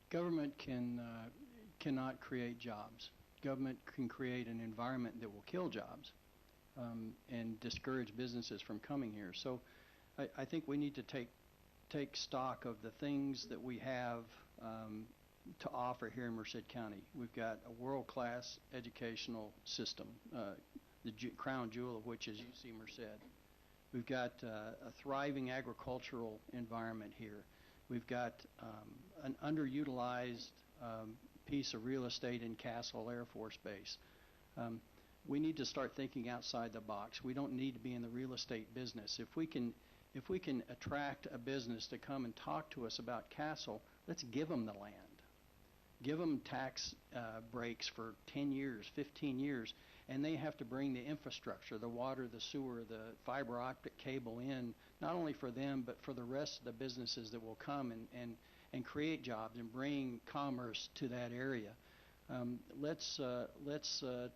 Government cannot create jobs. Government can create an environment that will kill jobs and discourage businesses from coming here. So I think we need to take stock of the things that we have to offer here in Merced County. We've got a world-class educational system, the crown jewel of which is UC Merced. We've got a thriving agricultural environment here. We've got an underutilized piece of real estate in Castle Air Force Base. We need to start thinking outside the box. We don't need to be in the real estate business. If we can attract a business to come and talk to us about Castle, let's give them the land. Give them tax breaks for 10 years, 15 years, and they have to bring the infrastructure, the water, the sewer, the fiber optic cable in, not only for them, but for the rest of the businesses that will come and create jobs and bring commerce to that area. Let's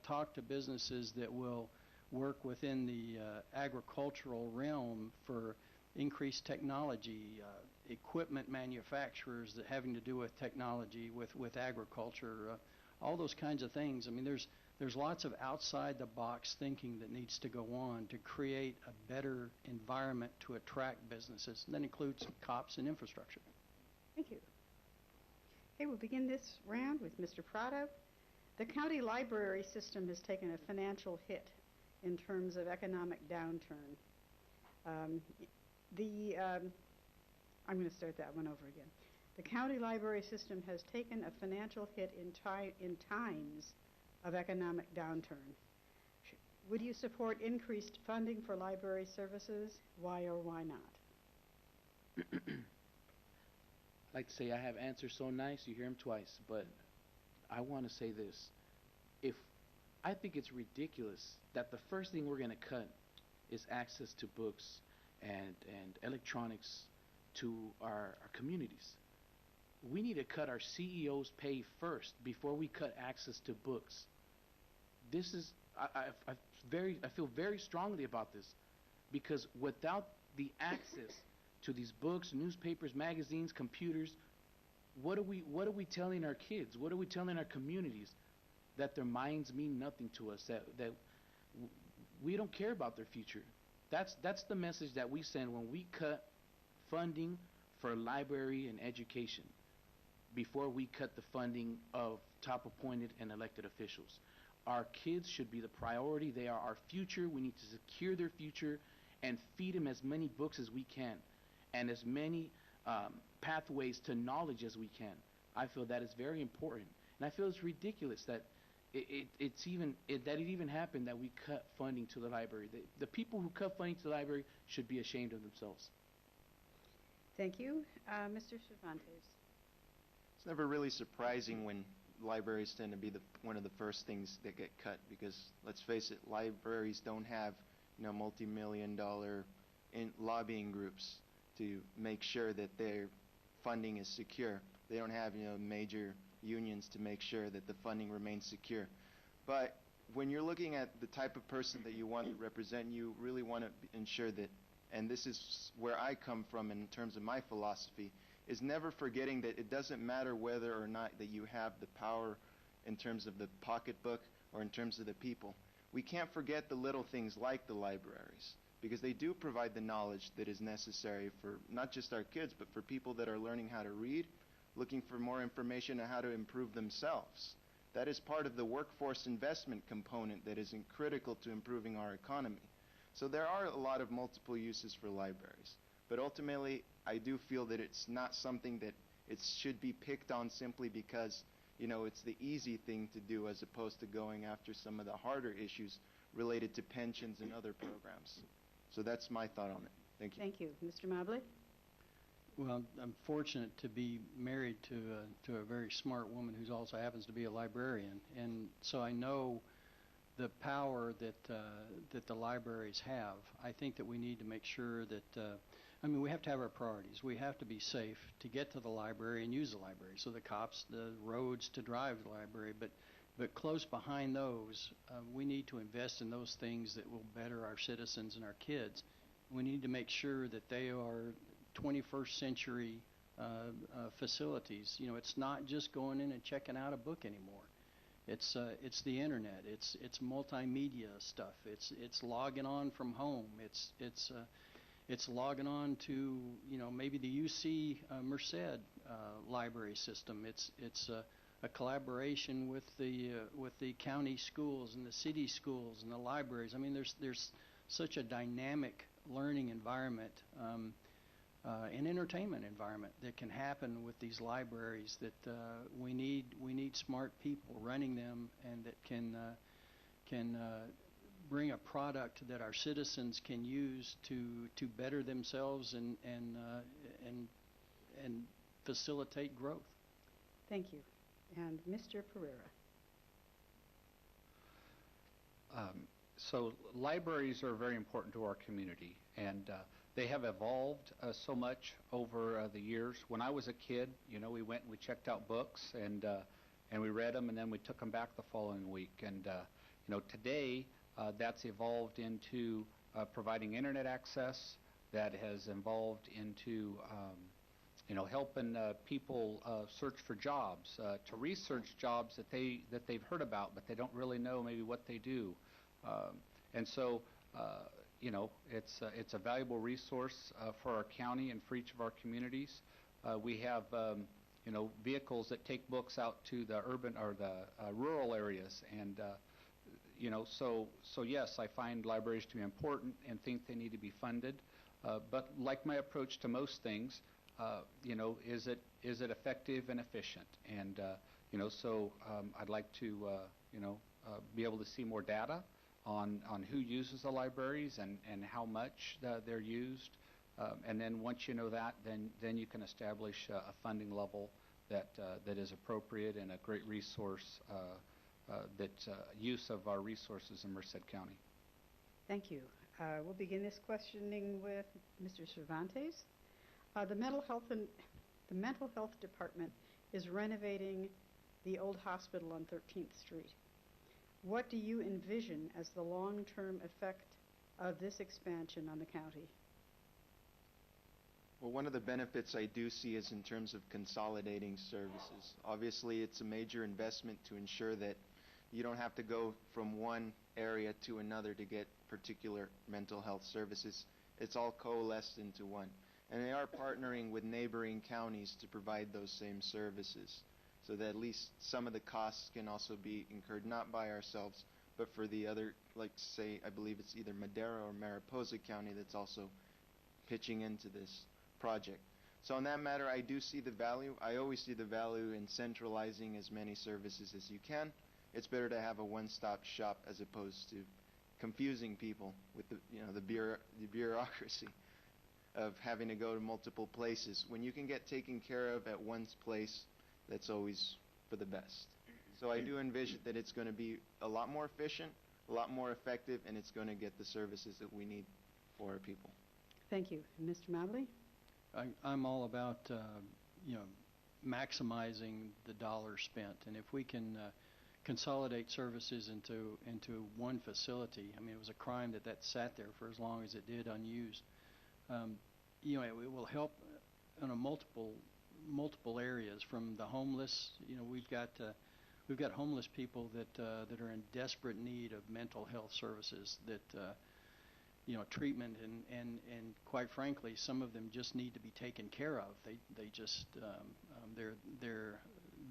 talk to businesses that will work within the agricultural realm for increased technology, equipment manufacturers that having to do with technology, with agriculture, all those kinds of things. I mean, there's lots of outside the box thinking that needs to go on to create a better environment to attract businesses. And that includes cops and infrastructure. Thank you. Okay, we'll begin this round with Mr. Prado. The county library system has taken a financial hit in terms of economic downturn. I'm going to start that one over again. The county library system has taken a financial hit in times of economic downturn. Would you support increased funding for library services? Why or why not? I like to say I have answers so nice you hear them twice, but I want to say this. I think it's ridiculous that the first thing we're going to cut is access to books and electronics to our communities. We need to cut our CEO's pay first before we cut access to books. This is I feel very strongly about this, because without the access to these books, newspapers, magazines, computers, what are we telling our kids? What are we telling our communities? That their minds mean nothing to us, that we don't care about their future. That's the message that we send when we cut funding for library and education before we cut the funding of top appointed and elected officials. Our kids should be the priority. They are our future. We need to secure their future and feed them as many books as we can and as many pathways to knowledge as we can. I feel that is very important. And I feel it's ridiculous that it even happened that we cut funding to the library. The people who cut funding to the library should be ashamed of themselves. Thank you. Mr. Cervantes. It's never really surprising when libraries tend to be one of the first things that get cut, because let's face it, libraries don't have multi-million-dollar lobbying groups to make sure that their funding is secure. They don't have major unions to make sure that the funding remains secure. But when you're looking at the type of person that you want to represent, you really want to ensure that, and this is where I come from in terms of my philosophy, is never forgetting that it doesn't matter whether or not that you have the power in terms of the pocketbook or in terms of the people. We can't forget the little things like the libraries, because they do provide the knowledge that is necessary for not just our kids, but for people that are learning how to read, looking for more information on how to improve themselves. That is part of the workforce investment component that is critical to improving our economy. So there are a lot of multiple uses for libraries. But ultimately, I do feel that it's not something that it should be picked on simply because, it's the easy thing to do, as opposed to going after some of the harder issues related to pensions and other programs. So that's my thought on it. Thank you. Thank you. Mr. Mobley? Well, I'm fortunate to be married to a very smart woman who also happens to be a librarian, and so I know the power that the libraries have. I think that we need to make sure that we have to have our priorities. We have to be safe to get to the library and use the library. So the cops, the roads to drive to the library, but close behind those, we need to invest in those things that will better our citizens and our kids. We need to make sure that they are 21st century facilities. You know, it's not just going in and checking out a book anymore. It's the internet. It's multimedia stuff. It's logging on from home. It's logging on to, you know, maybe the UC Merced library system. It's a collaboration with the county schools and the city schools and the libraries. I mean, there's such a dynamic learning environment and entertainment environment that can happen with these libraries that we need smart people running them, and that can bring a product that our citizens can use to better themselves and facilitate growth. Thank you. And Mr. Pereira. So libraries are very important to our community, and they have evolved so much over the years. When I was a kid, you know, we went and we checked out books, and we read them, and then we took them back the following week. And you know, today that's evolved into providing internet access. That has evolved into you know, helping people search for jobs, to research jobs that they've heard about, but they don't really know maybe what they do. And so, you know, it's a valuable resource for our county and for each of our communities. We have, you know, vehicles that take books out to the urban or the rural areas, and you know, so yes, I find libraries to be important and think they need to be funded. But like my approach to most things, you know, is it effective and efficient? And you know, so I'd like to you know, be able to see more data on who uses the libraries and how much they're used. And then once you know that, then you can establish a funding level that is appropriate and a great resource, use of our resources in Merced County. Thank you. We'll begin this questioning with Mr. Cervantes. The mental health department is renovating the old hospital on 13th Street. What do you envision as the long-term effect of this expansion on the county? Well, one of the benefits I do see is in terms of consolidating services. Obviously, it's a major investment to ensure that you don't have to go from one area to another to get particular mental health services. It's all coalesced into one. And they are partnering with neighboring counties to provide those same services, so that at least some of the costs can also be incurred not by ourselves, but for the other, like say, I believe it's either Madera or Mariposa County that's also pitching into this project. So in that matter, I do see the value. I always see the value in centralizing as many services as you can. It's better to have a one-stop shop as opposed to confusing people with the bureaucracy of having to go to multiple places. When you can get taken care of at one place, that's always for the best. So I do envision that it's going to be a lot more efficient, a lot more effective, and it's going to get the services that we need for our people. Thank you. And Mr. Mobley? I'm all about you know, maximizing the dollars spent, and if we can consolidate services into one facility. I mean, it was a crime that sat there for as long as it did unused. You know, it will help in a multiple areas, from the homeless. You know, we've got homeless people that are in desperate need of mental health services, that you know, treatment, and quite frankly, some of them just need to be taken care of. They just they're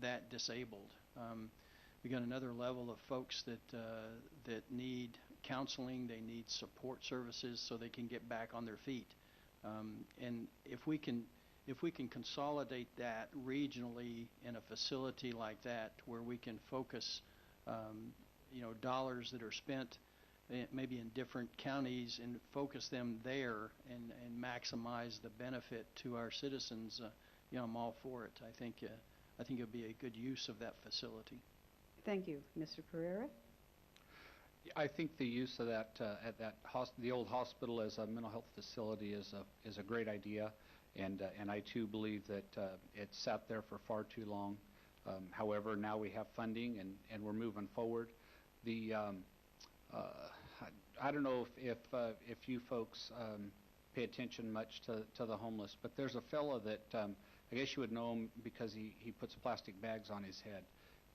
that disabled. We got another level of folks that need counseling. They need support services so they can get back on their feet. And if we can consolidate that regionally in a facility like that, where we can focus you know, dollars that are spent maybe in different counties and focus them there and maximize the benefit to our citizens, you know, I'm all for it. I think it would be a good use of that facility. Thank you. Mr. Pereira? I think the use of that the old hospital as a mental health facility is a great idea, and I too believe that it sat there for far too long. However, now we have funding and we're moving forward. I don't know if you folks pay attention much to the homeless, but there's a fellow that I guess you would know him because he puts plastic bags on his head.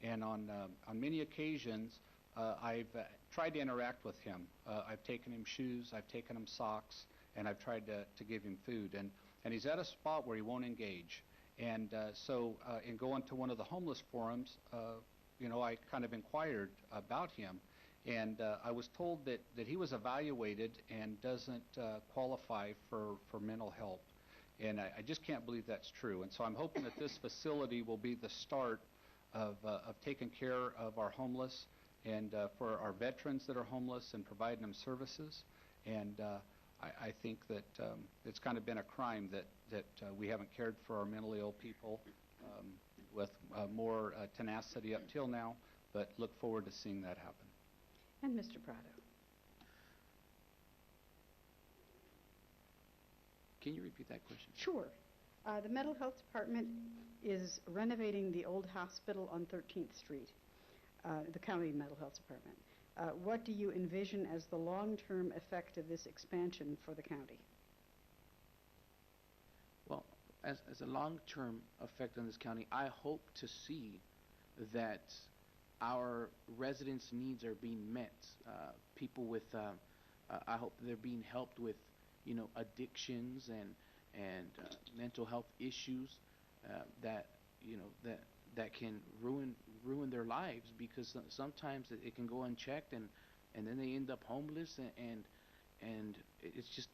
And on many occasions, I've tried to interact with him. I've taken him shoes, I've taken him socks, and I've tried to give him food. And he's at a spot where he won't engage. And so in going to one of the homeless forums, I kind of inquired about him. And I was told that he was evaluated and doesn't qualify for mental help. And I just can't believe that's true. And so I'm hoping that this facility will be the start of taking care of our homeless and for our veterans that are homeless and providing them services. And I think that it's kind of been a crime that we haven't cared for our mentally ill people with more tenacity up till now, but look forward to seeing that happen. And Mr. Prado. Can you repeat that question? Sure. The Mental Health Department is renovating the old hospital on 13th Street, the County Mental Health Department. What do you envision as the long-term effect of this expansion for the county? Well, as a long-term effect on this county, I hope to see that our residents' needs are being met. People with, I hope they're being helped with, addictions and mental health issues that can ruin their lives, because sometimes it can go unchecked and then they end up homeless and it's just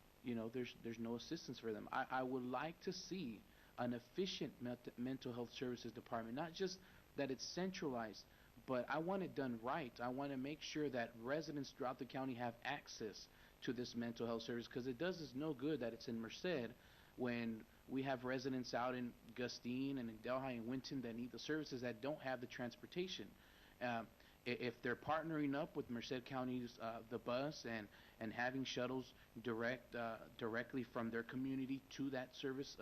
there's no assistance for them. I would like to see an efficient mental health services department, not just that it's centralized, but I want it done right. I want to make sure that residents throughout the county have access to this mental health service, because it does us no good that it's in Merced when we have residents out in Gustine and in Delhi and Winton that need the services that don't have the transportation. If they're partnering up with Merced County's the bus and having shuttles directly from their community to that service,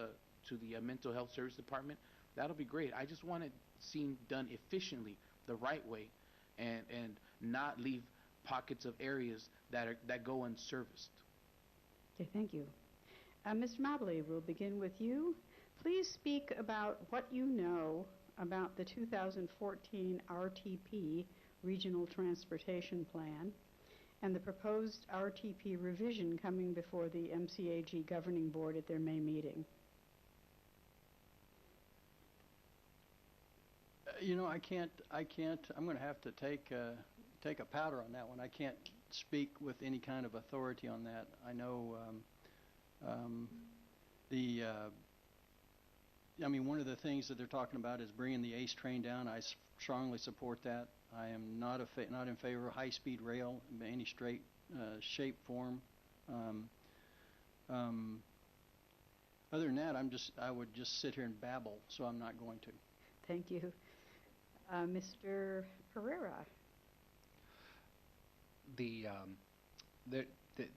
to the mental health service department, that'll be great. I just want it seen done efficiently, the right way, and not leave pockets of areas that go unserviced. Okay, thank you. Mr. Mobley, we'll begin with you. Please speak about what you know about the 2014 RTP, Regional Transportation Plan, and the proposed RTP revision coming before the MCAG Governing Board at their May meeting. I can't, I'm going to have to take a powder on that one. I can't speak with any kind of authority on that. I know one of the things that they're talking about is bringing the ACE train down. I strongly support that. I am not in favor of high-speed rail in any straight shape, form. Other than that, I would just sit here and babble, so I'm not going to. Thank you. Mr. Pereira.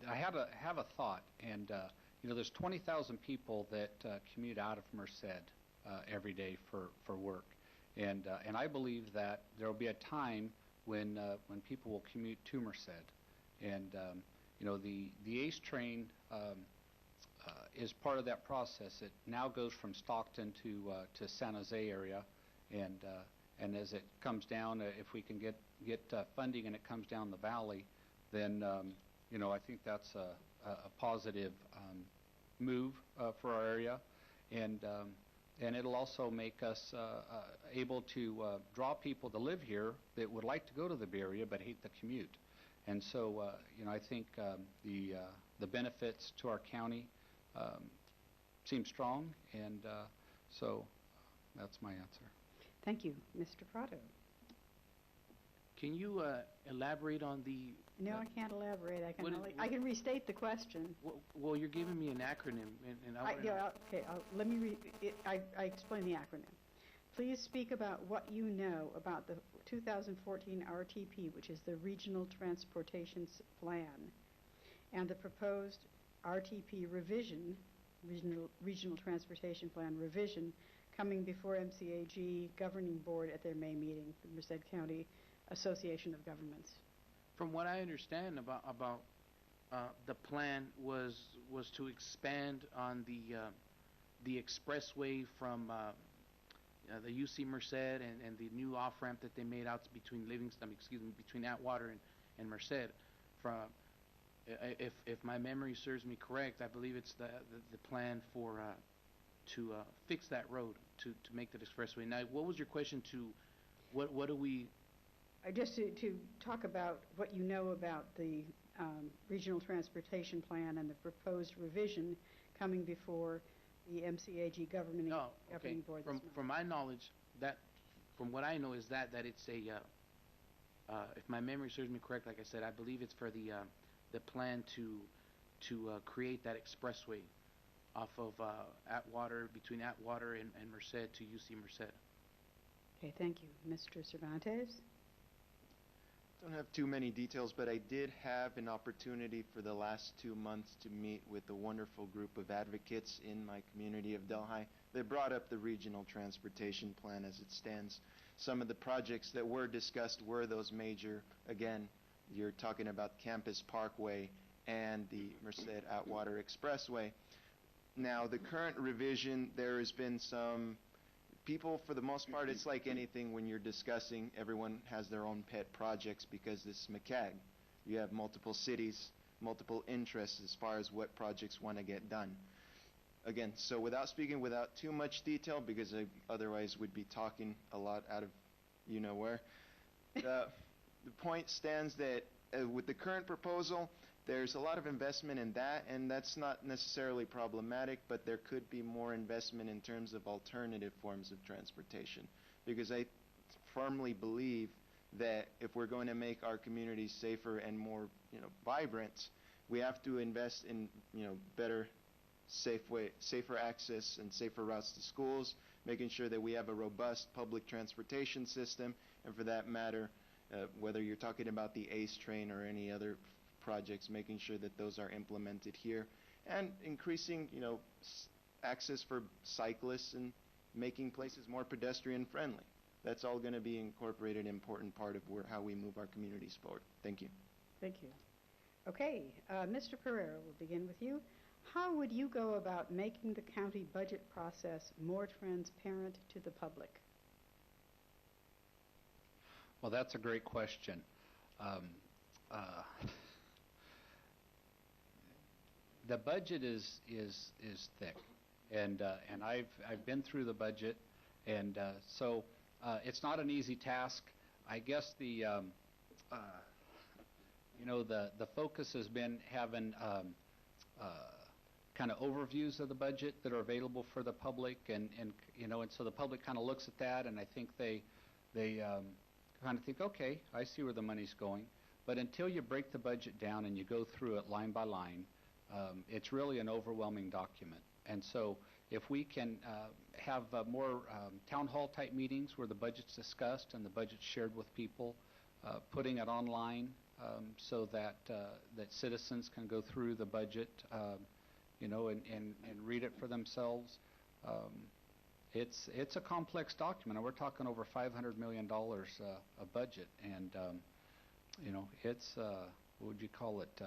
I have a thought, and there's 20,000 people that commute out of Merced every day for work, and I believe that there will be a time when people will commute to Merced, and the ACE train is part of that process. It now goes from Stockton to San Jose area, and as it comes down, if we can get funding and it comes down the valley, then I think that's a positive move for our area, and it'll also make us able to draw people to live here that would like to go to the Bay Area but hate the commute. And so I think the benefits to our county seem strong, and so that's my answer. Thank you. Mr. Prado. Can you elaborate on the... No, I can't elaborate. I can restate the question. Well, you're giving me an acronym, and I explain the acronym. Please speak about what you know about the 2014 RTP, which is the Regional Transportation Plan, and the proposed RTP revision, Regional Transportation Plan revision, coming before MCAG Governing Board at their May meeting, the Merced County Association of Governments. From what I understand about the plan was to expand on the expressway from the UC Merced and the new off-ramp that they made out between between Atwater and Merced. From if my memory serves me correct, I believe it's the plan for to fix that road to make that expressway. Now, what was your question to what do we? Just to talk about what you know about the regional transportation plan and the proposed revision coming before the MCAG governing board this month. From my knowledge, from what I know is that it's a if my memory serves me correct, like I said, I believe it's for the plan to create that expressway off of Atwater, between Atwater and Merced to UC Merced. Okay, thank you. Mr. Cervantes? Don't have too many details, but I did have an opportunity for the last 2 months to meet with a wonderful group of advocates in my community of Delhi. They brought up the regional transportation plan as it stands. Some of the projects that were discussed were those major, again, you're talking about Campus Parkway and the Merced-Atwater Expressway. Now, the current revision, there has been some people, for the most part, it's like anything when you're discussing, everyone has their own pet projects because this is McCag. You have multiple cities, multiple interests as far as what projects want to get done. Again, so without speaking without too much detail, because I otherwise would be talking a lot out of you-know-where, the point stands that with the current proposal, there's a lot of investment in that, and that's not necessarily problematic, but there could be more investment in terms of alternative forms of transportation. Because I firmly believe that if we're going to make our communities safer and more, vibrant, we have to invest in, better, safer access and safer routes to schools, making sure that we have a robust public transportation system, and for that matter, whether you're talking about the ACE train or any other projects, making sure that those are implemented here, and increasing, access for cyclists and making places more pedestrian friendly. That's all going to be incorporated, important part of how we move our communities forward. Thank you. Thank you. Okay, Mr. Pereira, we'll begin with you. How would you go about making the county budget process more transparent to the public? Well, that's a great question. The budget is thick, and I've been through the budget, and so it's not an easy task. I guess the focus has been having kind of overviews of the budget that are available for the public, and so the public kind of looks at that, and I think they kind of think, okay, I see where the money's going. But until you break the budget down and you go through it line by line, it's really an overwhelming document. And so if we can have more town hall type meetings where the budget's discussed and the budget's shared with people, putting it online so that citizens can go through the budget, and read it for themselves. It's a complex document, and we're talking over $500 million a budget, and it's what would you call it?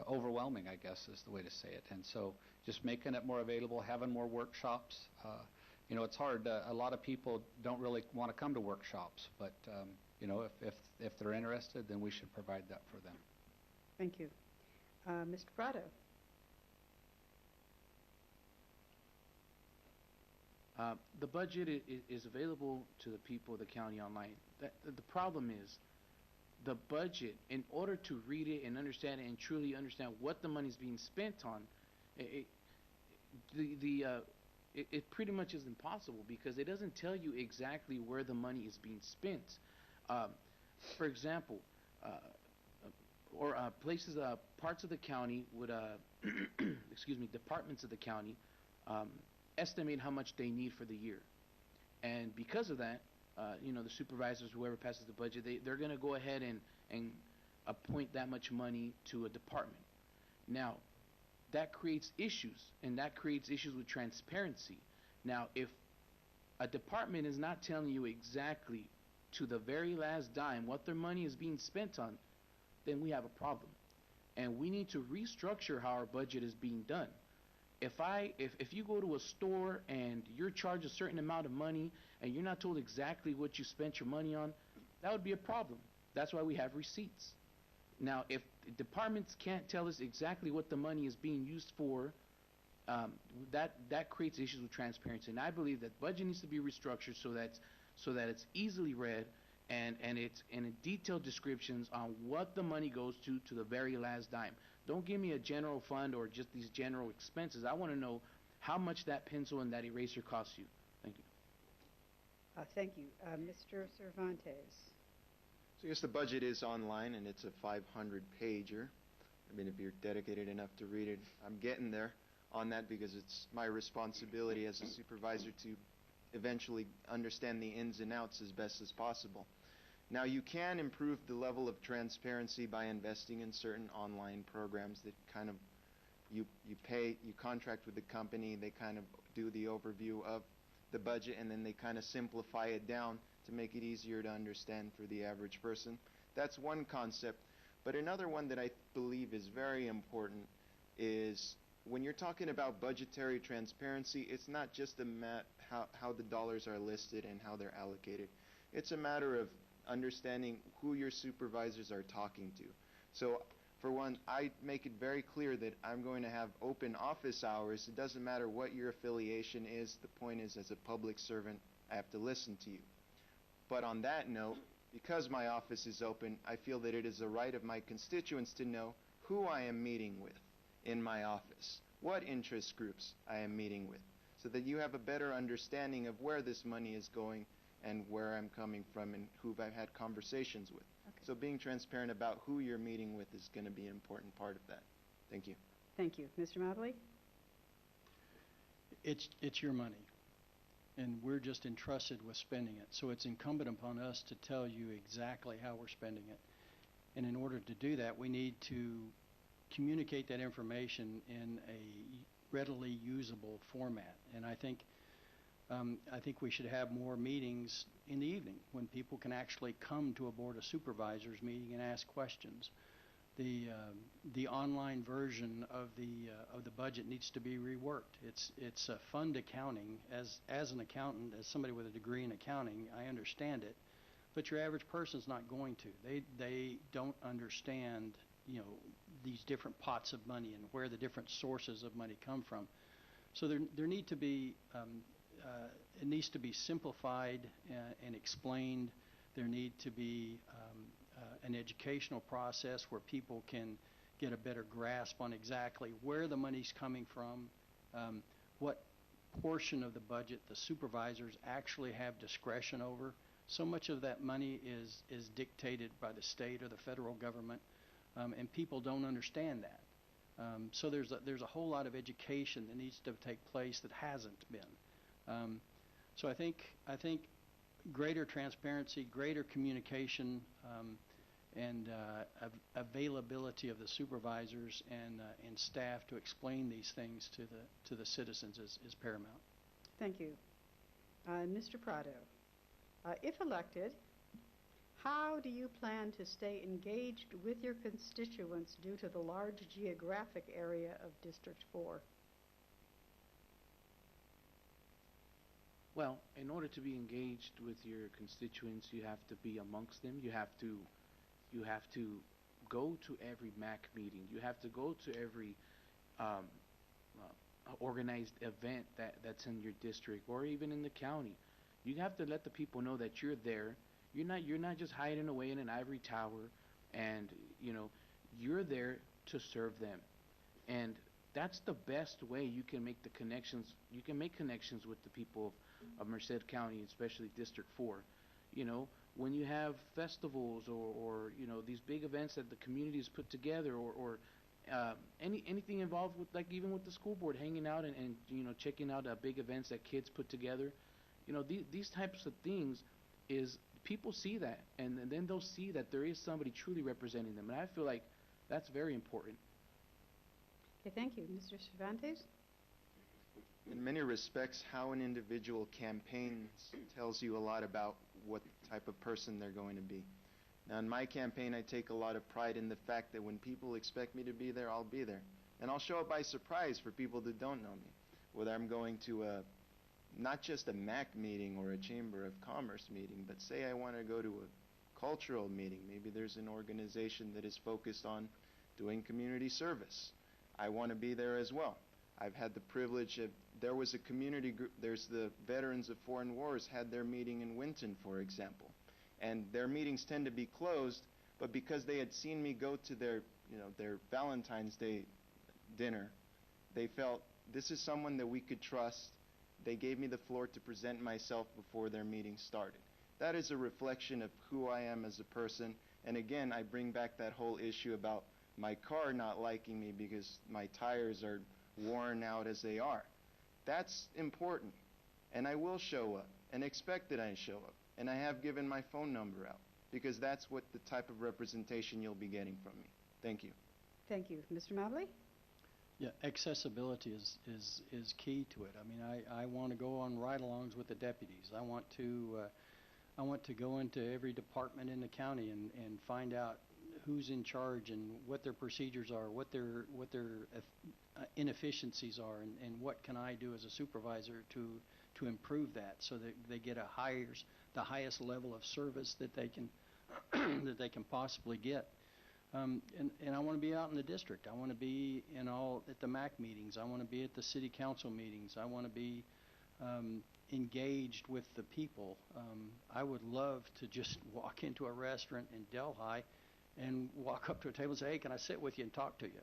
Overwhelming, I guess, is the way to say it. And so, just making it more available, having more workshops. It's hard. A lot of people don't really want to come to workshops, but if they're interested, then we should provide that for them. Thank you, Mr. Prado. The budget is available to the people of the county online. The problem is the budget, in order to read it and understand it and truly understand what the money is being spent on, it pretty much is impossible because it doesn't tell you exactly where the money is being spent. For example, parts of the county would, departments of the county estimate how much they need for the year. And because of that, the supervisors, whoever passes the budget, they're going to go ahead and appoint that much money to a department. Now, that creates issues, and that creates issues with transparency. Now, if a department is not telling you exactly to the very last dime what their money is being spent on, then we have a problem. And we need to restructure how our budget is being done. If you go to a store and you're charged a certain amount of money and you're not told exactly what you spent your money on, that would be a problem. That's why we have receipts. Now, if departments can't tell us exactly what the money is being used for, that creates issues with transparency. And I believe that budget needs to be restructured so that it's easily read and it's in detailed descriptions on what the money goes to the very last dime. Don't give me a general fund or just these general expenses. I want to know how much that pencil and that eraser costs you. Thank you. Thank you. Mr. Cervantes. So I guess the budget is online, and it's a 500-pager. I mean, if you're dedicated enough to read it, I'm getting there on that because it's my responsibility as a supervisor to eventually understand the ins and outs as best as possible. Now, you can improve the level of transparency by investing in certain online programs that kind of you contract with the company, they kind of do the overview of the budget, and then they kind of simplify it down to make it easier to understand for the average person. That's one concept. But another one that I believe is very important is when you're talking about budgetary transparency, it's not just how the dollars are listed and how they're allocated. It's a matter of understanding who your supervisors are talking to. So, for one, I make it very clear that I'm going to have open office hours. It doesn't matter what your affiliation is. The point is, as a public servant, I have to listen to you. But on that note, because my office is open, I feel that it is a right of my constituents to know who I am meeting with in my office, what interest groups I am meeting with, so that you have a better understanding of where this money is going and where I'm coming from and who I've had conversations with. Okay. So being transparent about who you're meeting with is going to be an important part of that. Thank you. Thank you. Mr. Mobley? It's your money, and we're just entrusted with spending it. So it's incumbent upon us to tell you exactly how we're spending it. And in order to do that, we need to communicate that information in a readily usable format. And I think we should have more meetings in the evening when people can actually come to a Board of Supervisors meeting and ask questions. The online version of the budget needs to be reworked. It's fund accounting. As an accountant, as somebody with a degree in accounting, I understand it, but your average person's not going to. They don't understand, these different pots of money and where the different sources of money come from. So there need to be it needs to be simplified and explained. There need to be an educational process where people can get a better grasp on exactly where the money's coming from, what portion of the budget the supervisors actually have discretion over. So much of that money is dictated by the state or the federal government, and people don't understand that. So there's a whole lot of education that needs to take place that hasn't been. So I think greater transparency, greater communication, and availability of the supervisors and staff to explain these things to the citizens is paramount. Thank you. Mr. Prado, if elected, how do you plan to stay engaged with your constituents due to the large geographic area of District 4? Well, in order to be engaged with your constituents, you have to be amongst them. You have to go to every MAC meeting. You have to go to every organized event that's in your district or even in the county. You have to let the people know that you're there. You're not just hiding away in an ivory tower, and you're there to serve them. And that's the best way you can make the connections. You can make connections with the people of Merced County, especially District 4. When you have festivals or these big events that the community has put together, or anything involved with, like even with the school board, hanging out and checking out big events that kids put together. These types of things is people see that, and then they'll see that there is somebody truly representing them, and I feel like that's very important. Okay, thank you. Mr. Cervantes? In many respects, how an individual campaigns tells you a lot about what type of person they're going to be. Now, in my campaign, I take a lot of pride in the fact that when people expect me to be there, I'll be there. And I'll show up by surprise for people that don't know me, whether I'm going to not just a MAC meeting or a Chamber of Commerce meeting, but say I want to go to a cultural meeting. Maybe there's an organization that is focused on doing community service. I want to be there as well. I've had the privilege of, there was a community group, there's the Veterans of Foreign Wars had their meeting in Winton, for example. And their meetings tend to be closed, but because they had seen me go to their Valentine's Day dinner, they felt this is someone that we could trust. They gave me the floor to present myself before their meeting started. That is a reflection of who I am as a person. And again, I bring back that whole issue about my car not liking me because my tires are worn out as they are. That's important. And I will show up and expect that I show up. And I have given my phone number out because that's what the type of representation you'll be getting from me. Thank you. Thank you. Mr. Mobley? Yeah, accessibility is key to it. I mean, I want to go on ride-alongs with the deputies. I want to go into every department in the county and find out who's in charge and what their procedures are, what their inefficiencies are, and what can I do as a supervisor to improve that so that they get the highest level of service that they can that they can possibly get. And I want to be out in the district. I want to be at the MAC meetings. I want to be at the city council meetings. I want to be engaged with the people. I would love to just walk into a restaurant in Delhi and walk up to a table and say, hey, can I sit with you and talk to you?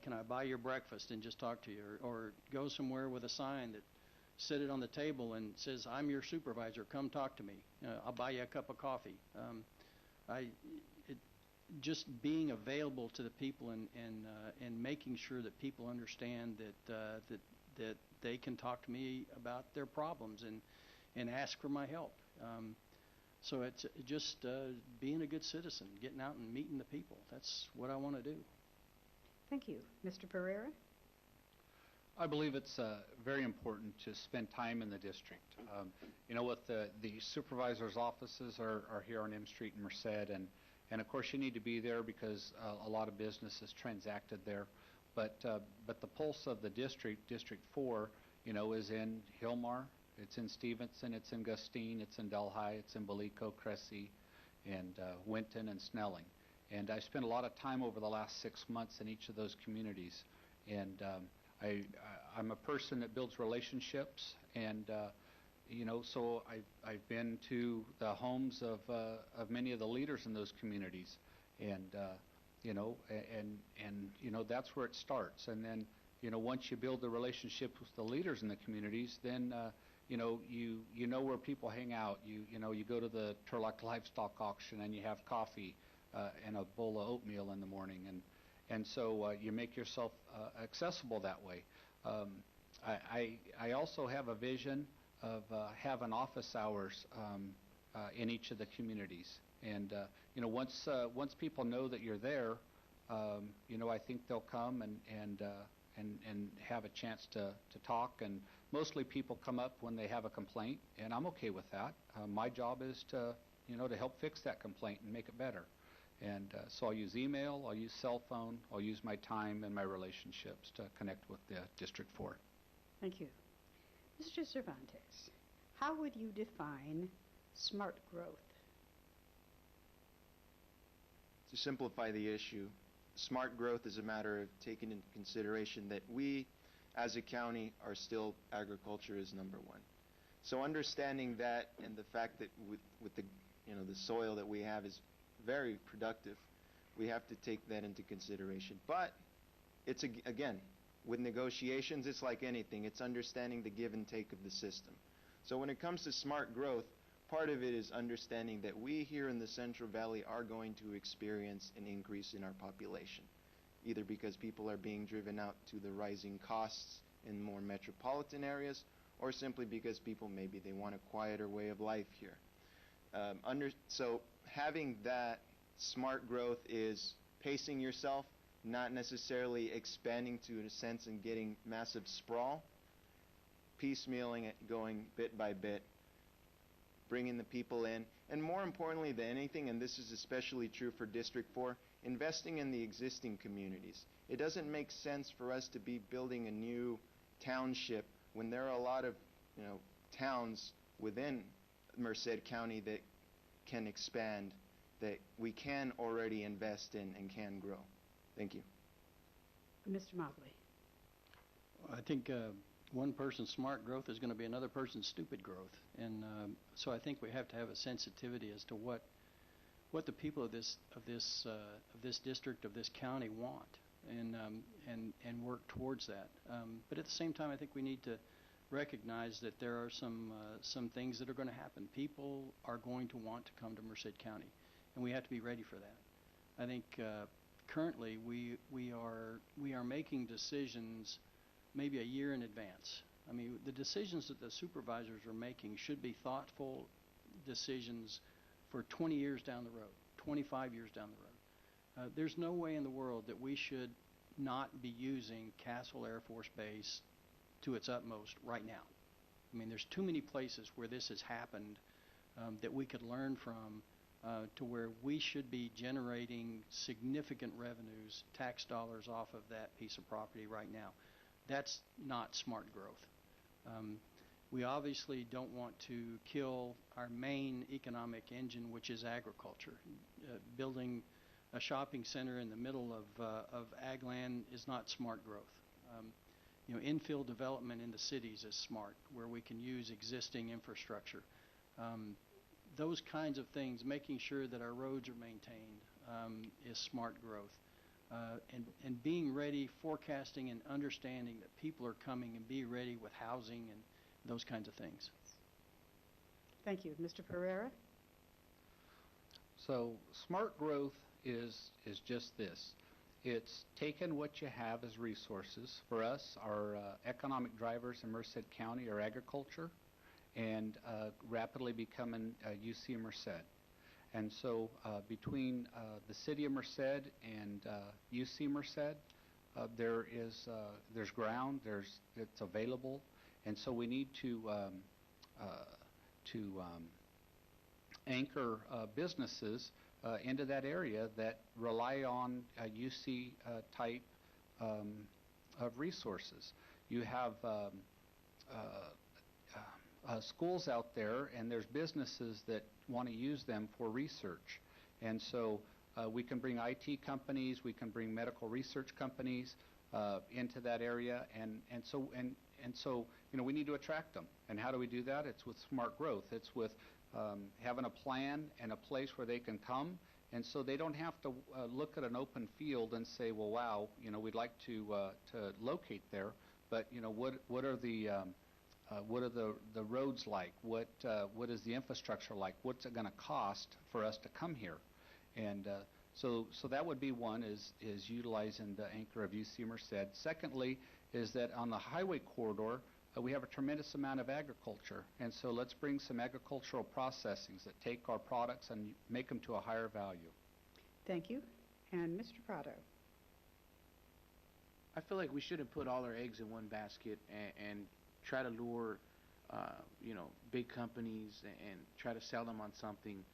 Can I buy your breakfast and just talk to you? Or go somewhere with a sign that set it on the table and says, I'm your supervisor, come talk to me. I'll buy you a cup of coffee. Just being available to the people and making sure that people understand that they can talk to me about their problems and ask for my help. So it's just being a good citizen, getting out and meeting the people. That's what I want to do. Thank you. Mr. Pereira? I believe it's very important to spend time in the district. With the supervisor's offices are here on M Street in Merced, and of course you need to be there because a lot of business is transacted there. But the pulse of the district, District 4, is in Hilmar, it's in Stevenson, it's in Gustine, it's in Delhi, it's in Balico, Cressy, and Winton and Snelling. And I spent a lot of time over the last 6 months in each of those communities. And I'm a person that builds relationships, and so I've been to the homes of many of the leaders in those communities, and that's where it starts. And then once you build the relationship with the leaders in the communities, then you know where people hang out. You go to the Turlock Livestock Auction and you have coffee and a bowl of oatmeal in the morning, and so you make yourself accessible that way. I also have a vision of having office hours in each of the communities, and once people know that you're there, I think they'll come and have a chance to talk. And mostly people come up when they have a complaint, and I'm okay with that. My job is to help fix that complaint and make it better. And so I'll use email, I'll use cell phone, I'll use my time and my relationships to connect with the District 4. Thank you. Mr. Cervantes, how would you define smart growth? To simplify the issue, smart growth is a matter of taking into consideration that we, as a county, are still agriculture is number one. So understanding that and the fact that with the soil that we have is very productive, we have to take that into consideration. But it's again, with negotiations, it's like anything. It's understanding the give and take of the system. So when it comes to smart growth, part of it is understanding that we here in the Central Valley are going to experience an increase in our population, either because people are being driven out to the rising costs in more metropolitan areas, or simply because people maybe they want a quieter way of life here. So having that smart growth is pacing yourself, not necessarily expanding to a sense and getting massive sprawl, piecemealing it, going bit by bit, bringing the people in, and more importantly than anything, and this is especially true for District 4, investing in the existing communities. It doesn't make sense for us to be building a new township when there are a lot of, towns within Merced County that can expand, that we can already invest in and can grow. Thank you. Mr. Mobley. I think one person's smart growth is going to be another person's stupid growth, and so I think we have to have a sensitivity as to what the people of this district, of this county want, and work towards that. But at the same time, I think we need to recognize that there are some things that are going to happen. People are going to want to come to Merced County, and we have to be ready for that. I think currently we are making decisions maybe a year in advance. I mean, the decisions that the supervisors are making should be thoughtful decisions for 20 years down the road, 25 years down the road. There's no way in the world that we should not be using Castle Air Force Base to its utmost right now. I mean, there's too many places where this has happened that we could learn from to where we should be generating significant revenues, tax dollars off of that piece of property right now. That's not smart growth. We obviously don't want to kill our main economic engine, which is agriculture. Building a shopping center in the middle of ag land is not smart growth. Infill development in the cities is smart, where we can use existing infrastructure. Those kinds of things, making sure that our roads are maintained, is smart growth. And being ready, forecasting and understanding that people are coming, and be ready with housing and those kinds of things. Thank you. Mr. Pereira? So smart growth is just this. It's taken what you have as resources. For us, our economic drivers in Merced County are agriculture and rapidly becoming UC Merced. And so between the city of Merced and UC Merced, there's ground, it's available, and so we need to anchor businesses into that area that rely on UC type of resources. You have schools out there, and there's businesses that want to use them for research. And so we can bring IT companies, we can bring medical research companies into that area, and so we need to attract them. And how do we do that? It's with smart growth. It's with having a plan and a place where they can come, and so they don't have to look at an open field and say, well, wow, we'd like to locate there, but what are the roads like? What is the infrastructure like? What's it going to cost for us to come here? And so that would be one, is utilizing the anchor of UC Merced. Secondly, is that on the highway corridor, we have a tremendous amount of agriculture, and so let's bring some agricultural processings that take our products and make them to a higher value. Thank you. And Mr. Prado? I feel like we shouldn't put all our eggs in one basket and try to lure, big companies and try to sell them on something.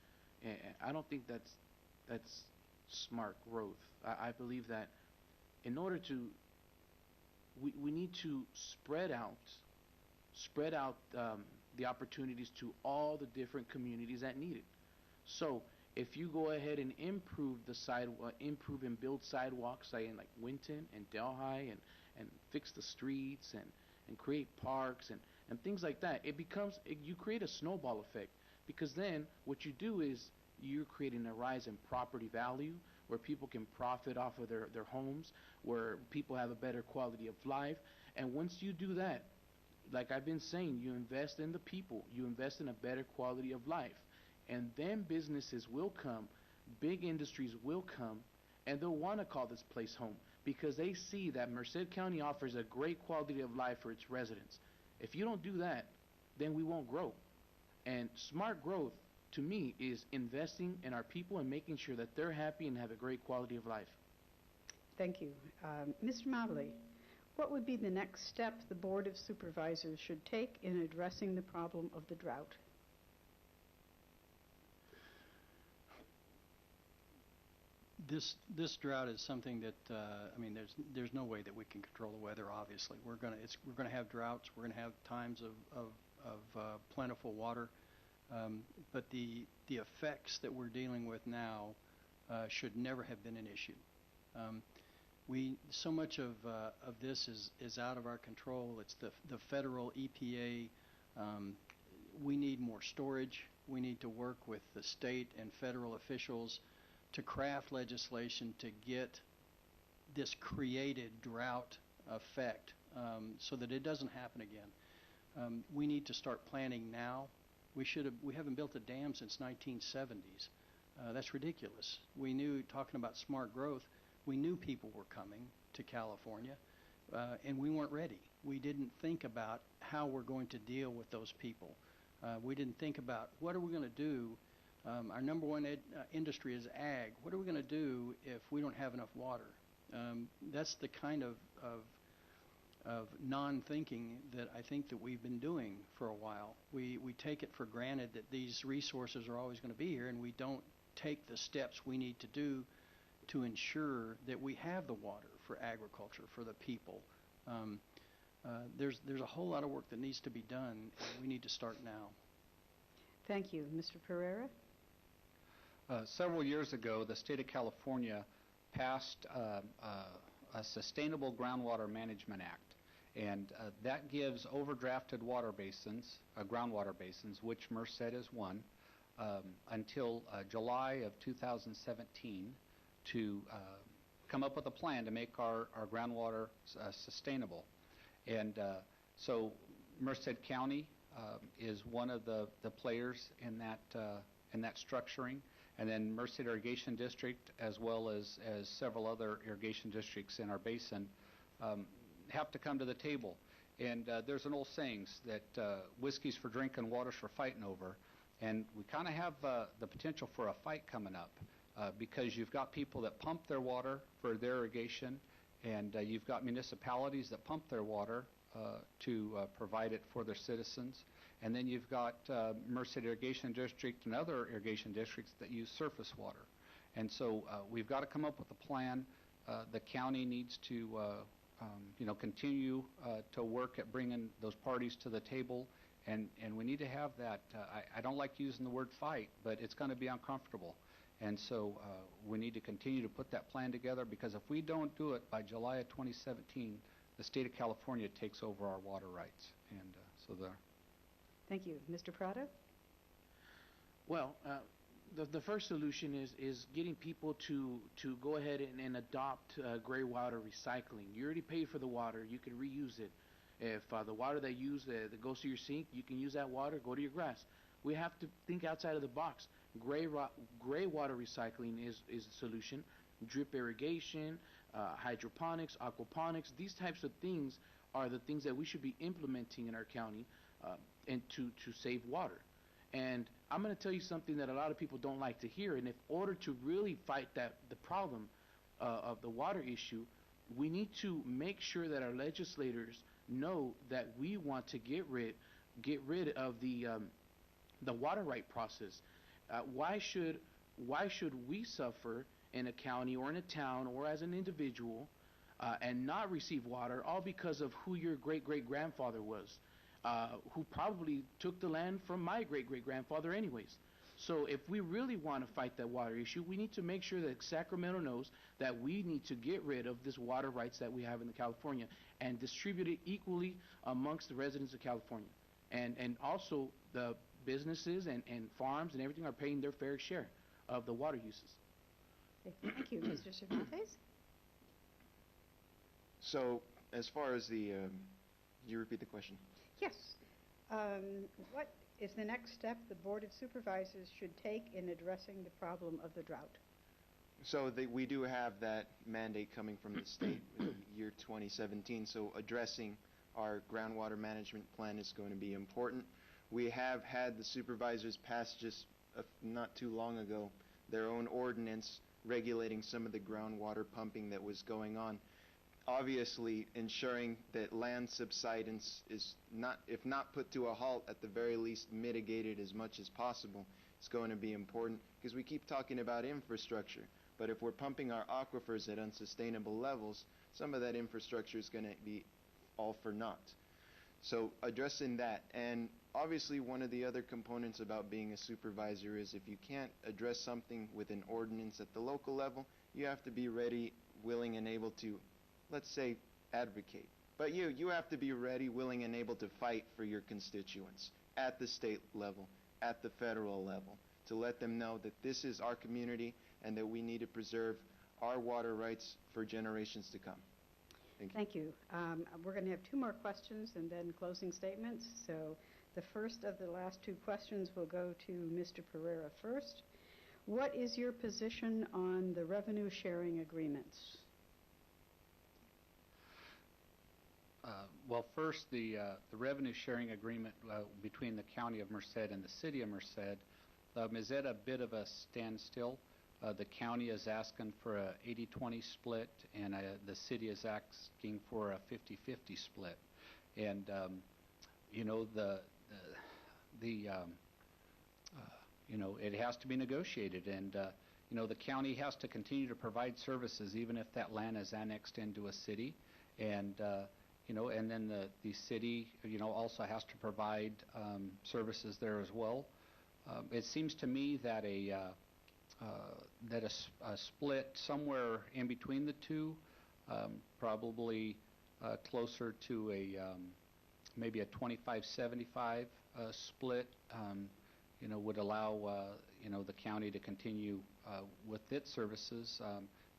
And I don't think that's smart growth. I believe that in order to, we need to spread out the opportunities to all the different communities that need it. So if you go ahead and improve and build sidewalks, say in like Winton and Delhi, and fix the streets and create parks and things like that, you create a snowball effect, because then what you do is you're creating a rise in property value where people can profit off of their homes, where people have a better quality of life. And once you do that, like I've been saying, you invest in the people, you invest in a better quality of life, and then businesses will come, big industries will come, and they'll want to call this place home because they see that Merced County offers a great quality of life for its residents. If you don't do that, then we won't grow. And smart growth, to me, is investing in our people and making sure that they're happy and have a great quality of life. Thank you. Mr. Mobley, what would be the next step the Board of Supervisors should take in addressing the problem of the drought? This drought is something that I mean, there's no way that we can control the weather. Obviously, we're gonna have droughts. We're gonna have times of plentiful water, but the effects that we're dealing with now should never have been an issue. So much of this is out of our control. It's the federal EPA. We need more storage. We need to work with the state and federal officials to craft legislation to get this created drought effect so that it doesn't happen again. We need to start planning now. We haven't built a dam since 1970s. That's ridiculous. Talking about smart growth, we knew people were coming to California, and we weren't ready. We didn't think about how we're going to deal with those people. We didn't think about what are we going to do. Our number one industry is ag. What are we going to do if we don't have enough water? That's the kind of non-thinking that I think that we've been doing for a while. We take it for granted that these resources are always going to be here, and we don't take the steps we need to do to ensure that we have the water for agriculture, for the people. There's a whole lot of work that needs to be done, and we need to start now. Thank you. Mr. Pereira? Several years ago, the state of California passed a Sustainable Groundwater Management Act, and that gives overdrafted water basins, groundwater basins, which Merced is one, until July of 2017 to come up with a plan to make our groundwater sustainable. And so Merced County is one of the players in that structuring, and then Merced Irrigation District, as well as several other irrigation districts in our basin, have to come to the table. And there's an old sayings that whiskey's for drinking, water's for fighting over, and we kind of have the potential for a fight coming up because you've got people that pump their water for their irrigation, and you've got municipalities that pump their water to provide it for their citizens. And then you've got Merced Irrigation District and other irrigation districts that use surface water. And so we've got to come up with a plan. The county needs to continue to work at bringing those parties to the table. And we need to have that. I don't like using the word fight, but it's going to be uncomfortable. And so we need to continue to put that plan together, because if we don't do it by July of 2017, the state of California takes over our water rights. And so there. Thank you. Mr. Prado? Well, the first solution is getting people to go ahead and adopt gray water recycling. You already paid for the water. You can reuse it. If the water that goes to your sink, you can use that water, go to your grass. We have to think outside of the box. Gray water recycling is a solution. Drip irrigation, hydroponics, aquaponics, these types of things are the things that we should be implementing in our county and to save water. And I'm going to tell you something that a lot of people don't like to hear. And in order to really fight the problem of the water issue, we need to make sure that our legislators know that we want to get rid of the water right process. Why should we suffer in a county or in a town or as an individual and not receive water, all because of who your great-great-grandfather was, who probably took the land from my great-great-grandfather anyways? So if we really want to fight that water issue, we need to make sure that Sacramento knows that we need to get rid of this water rights that we have in California and distribute it equally amongst the residents of California. And also the businesses and farms and everything are paying their fair share of the water uses. Okay, thank you. Mr. Cervantes? So, as far as you repeat the question? Yes. What is the next step the Board of Supervisors should take in addressing the problem of the drought? So we do have that mandate coming from the state in the year 2017, so addressing our groundwater management plan is going to be important. We have had the supervisors pass just not too long ago their own ordinance regulating some of the groundwater pumping that was going on. Obviously, ensuring that land subsidence is not, if not put to a halt, at the very least mitigated as much as possible is going to be important, because we keep talking about infrastructure. But if we're pumping our aquifers at unsustainable levels, some of that infrastructure is going to be all for naught. So addressing that, and obviously one of the other components about being a supervisor is if you can't address something with an ordinance at the local level, you have to be ready, willing, and able to, let's say, advocate. But you have to be ready, willing, and able to fight for your constituents at the state level, at the federal level, to let them know that this is our community and that we need to preserve our water rights for generations to come. Thank you. Thank you. We're going to have two more questions and then closing statements. So the first of the last two questions will go to Mr. Pereira first. What is your position on the revenue sharing agreements? Well, first, the revenue sharing agreement between the County of Merced and the City of Merced is at a bit of a standstill. The county is asking for a 80-20 split, and the city is asking for a 50-50 split. And it has to be negotiated, and the county has to continue to provide services even if that land is annexed into a city, and then the city also has to provide services there as well. It seems to me that a split somewhere in between the two, probably closer to maybe a 25-75 split, would allow the county to continue with its services,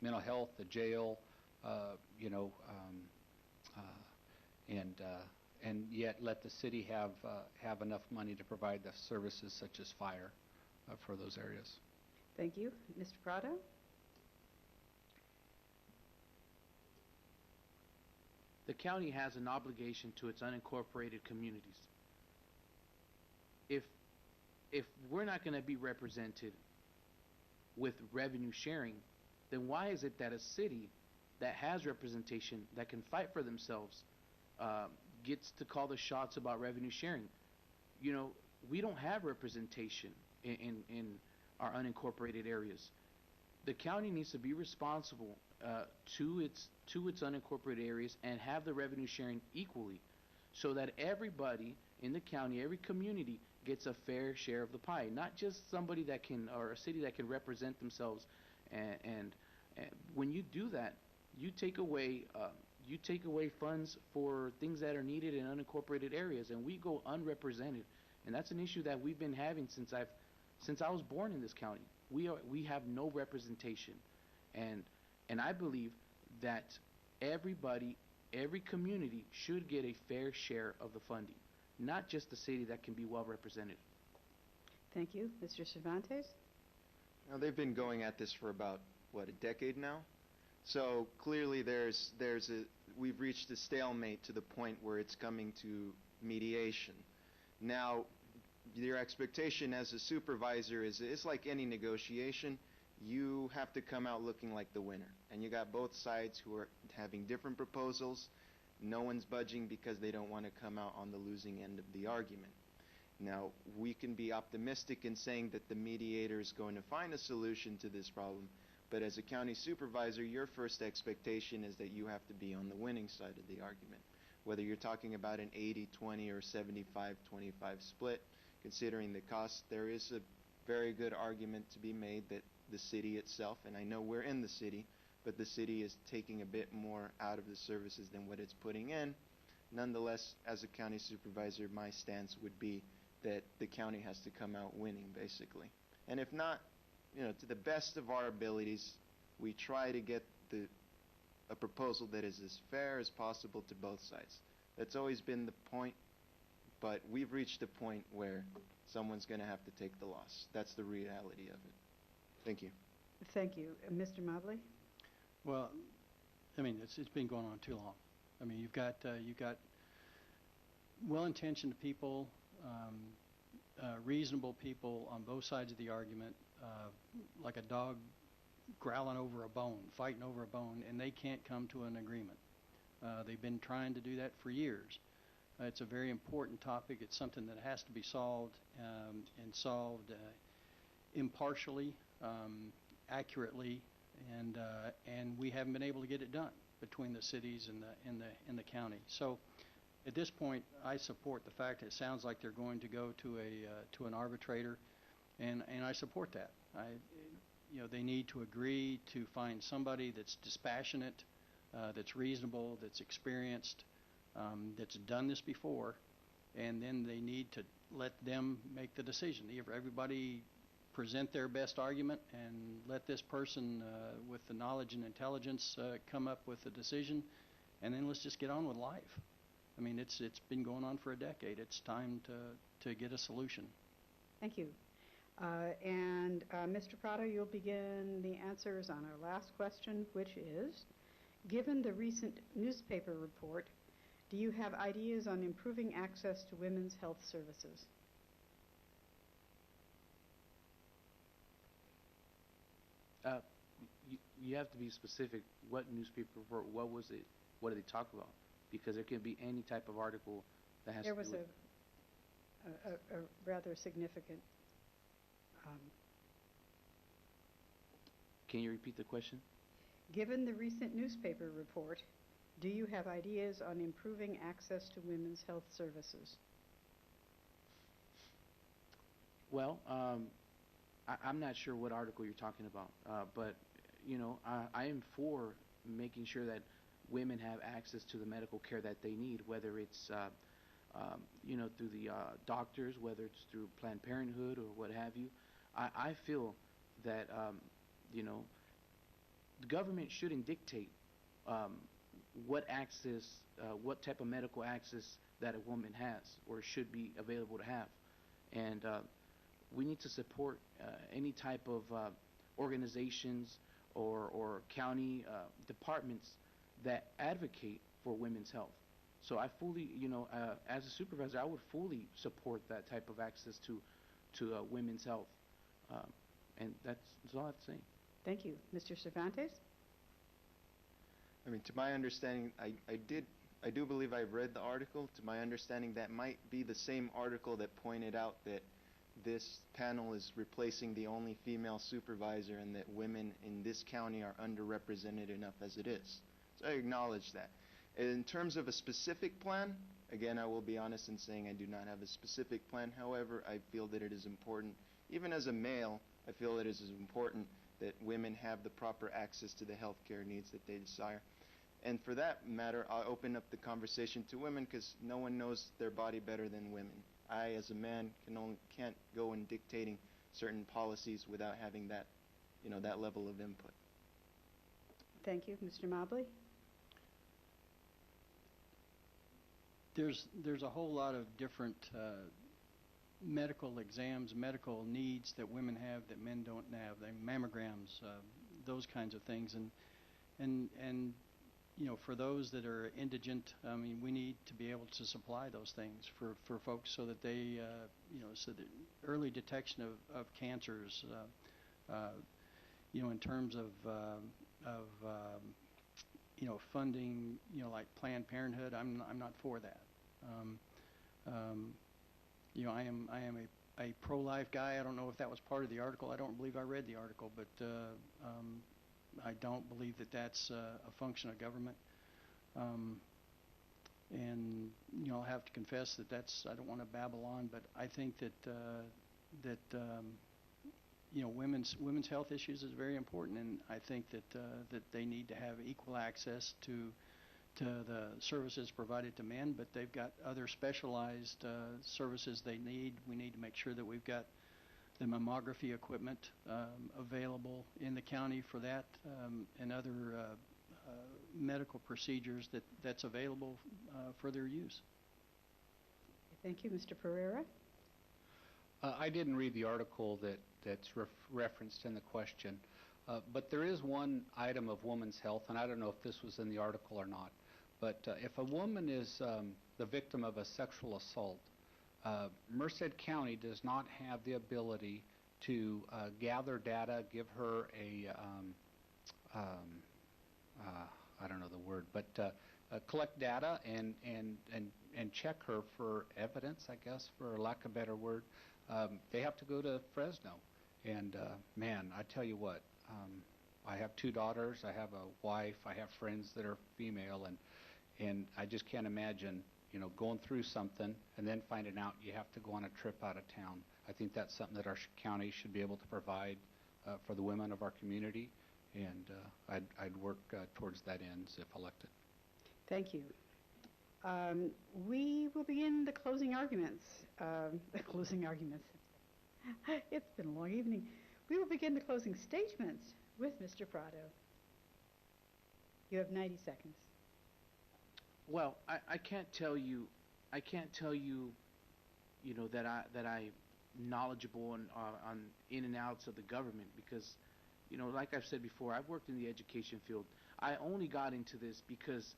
mental health, the jail, and yet let the city have enough money to provide the services such as fire for those areas. Thank you. Mr. Prado? The county has an obligation to its unincorporated communities. If we're not going to be represented with revenue sharing, then why is it that a city that has representation, that can fight for themselves, gets to call the shots about revenue sharing? We don't have representation in our unincorporated areas. The county needs to be responsible to its unincorporated areas and have the revenue sharing equally, so that everybody in the county, every community, gets a fair share of the pie. Not just somebody that can, or a city that can represent themselves. And when you do that, you take away funds for things that are needed in unincorporated areas, and we go unrepresented. And that's an issue that we've been having since I was born in this county. We have no representation, and I believe that everybody, every community should get a fair share of the funding, not just the city that can be well represented. Thank you. Mr. Cervantes? Now, they've been going at this for about, a decade now? So clearly we've reached a stalemate to the point where it's coming to mediation. Now, your expectation as a supervisor is, it's like any negotiation. You have to come out looking like the winner. And you got both sides who are having different proposals. No one's budging because they don't want to come out on the losing end of the argument. Now, we can be optimistic in saying that the mediator is going to find a solution to this problem, but as a county supervisor, your first expectation is that you have to be on the winning side of the argument. Whether you're talking about an 80-20 or 75-25 split, considering the cost, there is a very good argument to be made that the city itself, and I know we're in the city, but the city is taking a bit more out of the services than what it's putting in. Nonetheless, as a county supervisor, my stance would be that the county has to come out winning, basically. And if not, to the best of our abilities, we try to get a proposal that is as fair as possible to both sides. That's always been the point, but we've reached a point where someone's going to have to take the loss. That's the reality of it. Thank you. Thank you. Mr. Mobley? Well, it's been going on too long. You've got well-intentioned people, reasonable people on both sides of the argument, like a dog growling over a bone, fighting over a bone, and they can't come to an agreement. They've been trying to do that for years. It's a very important topic. It's something that has to be solved, and solved impartially, accurately, and we haven't been able to get it done between the cities and the county. So at this point, I support the fact that it sounds like they're going to go to an arbitrator, and I support that. They need to agree to find somebody that's dispassionate, that's reasonable, that's experienced, that's done this before, and then they need to let them make the decision. Everybody present their best argument and let this person with the knowledge and intelligence come up with a decision, and then let's just get on with life. I mean, it's been going on for a decade. It's time to get a solution. Thank you. And Mr. Prado, you'll begin the answers on our last question, which is, given the recent newspaper report, do you have ideas on improving access to women's health services? You have to be specific. What newspaper report? What was it? What did they talk about? Because there can be any type of article that has There to was do with... a rather significant... Can you repeat the question? Given the recent newspaper report, do you have ideas on improving access to women's health services? Well, I'm not sure what article you're talking about, but I am for making sure that women have access to the medical care that they need, whether it's through the doctors, whether it's through Planned Parenthood or what have you. I feel that the government shouldn't dictate what access, what type of medical access that a woman has or should be available to have, and we need to support any type of organizations or county departments that advocate for women's health. So I fully, as a supervisor, I would fully support that type of access to women's health, and that's all I have to say. Thank you. Mr. Cervantes? I mean, to my understanding, I do believe I've read the article. To my understanding, that might be the same article that pointed out that this panel is replacing the only female supervisor and that women in this county are underrepresented enough as it is. So I acknowledge that. In terms of a specific plan, again, I will be honest in saying I do not have a specific plan. However, I feel that it is important, even as a male, I feel it is important that women have the proper access to the health care needs that they desire. And for that matter, I'll open up the conversation to women because no one knows their body better than women. I, as a man, can't go in dictating certain policies without having that, that level of input. Thank you. Mr. Mobley? There's a whole lot of different medical exams, medical needs that women have that men don't have. Mammograms, those kinds of things, and for those that are indigent, I mean, we need to be able to supply those things for folks so that they, so that early detection of cancers, in terms of funding, like Planned Parenthood, I'm not for that. I am a pro-life guy. I don't know if that was part of the article. I don't believe I read the article, but I don't believe that that's a function of government. And I'll have to confess that I don't want to babble on, but I think that women's health issues is very important, and I think that they need to have equal access to the services provided to men, but they've got other specialized services they need. We need to make sure that we've got the mammography equipment available in the county for that, and other medical procedures that's available for their use. Thank you. Mr. Pereira? I didn't read the article that's referenced in the question, but there is one item of women's health, and I don't know if this was in the article or not, but if a woman is the victim of a sexual assault, Merced County does not have the ability to gather data, give her I don't know the word, but collect data and check her for evidence, I guess, for lack of a better word. They have to go to Fresno. And, man, I tell you what, I have 2 daughters, I have a wife, I have friends that are female, and I just can't imagine, going through something and then finding out you have to go on a trip out of town. I think that's something that our county should be able to provide for the women of our community, and I'd work towards that end if elected. Thank you. We will begin the closing arguments. The closing arguments. It's been a long evening. We will begin the closing statements with Mr. Prado. You have 90 seconds. Well, I can't tell you, that I'm knowledgeable on in and outs of the government because, like I've said before, I've worked in the education field. I only got into this because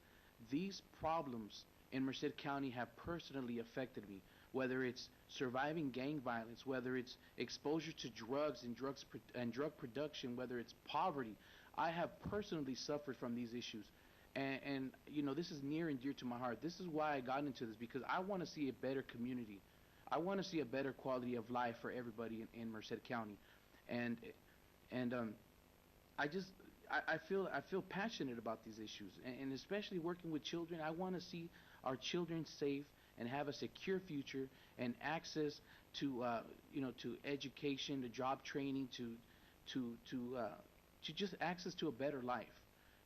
these problems in Merced County have personally affected me, whether it's surviving gang violence, whether it's exposure to drugs and drug production, whether it's poverty. I have personally suffered from these issues. And this is near and dear to my heart. This is why I got into this, because I want to see a better community. I want to see a better quality of life for everybody in Merced County. And I feel passionate about these issues, and especially working with children. I want to see our children safe and have a secure future and access to to education, to job training, to just access to a better life.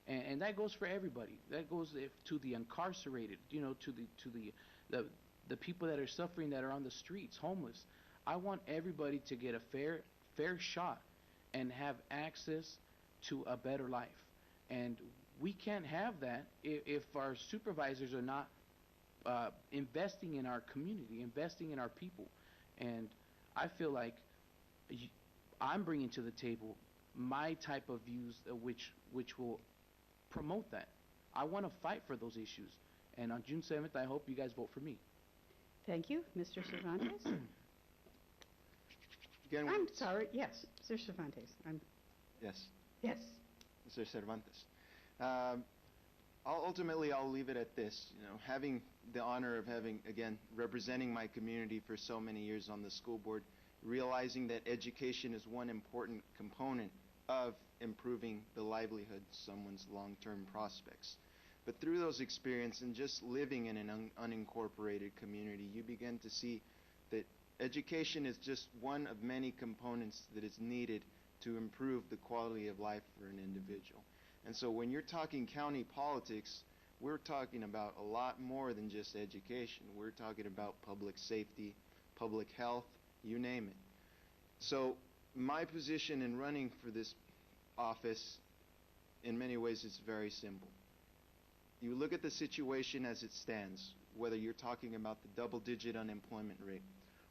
And that goes for everybody. That goes to the incarcerated, to the people that are suffering, that are on the streets, homeless. I want everybody to get a fair shot and have access to a better life. And we can't have that if our supervisors are not investing in our community, investing in our people. And I feel like I'm bringing to the table my type of views, which will promote that. I want to fight for those issues. And on June 7th, I hope you guys vote for me. Thank you. Mr. Cervantes? Again, I'm sorry. Yes, Mr. Cervantes. Yes, Yes. Mr. Cervantes. Ultimately, I'll leave it at this. Having the honor of representing my community for so many years on the school board, realizing that education is one important component of improving the livelihood of someone's long-term prospects. But through those experiences and just living in an unincorporated community, you begin to see that education is just one of many components that is needed to improve the quality of life for an individual. And so when you're talking county politics, we're talking about a lot more than just education. We're talking about public safety, public health, you name it. So my position in running for this office, in many ways, is very simple. You look at the situation as it stands, whether you're talking about the double-digit unemployment rate,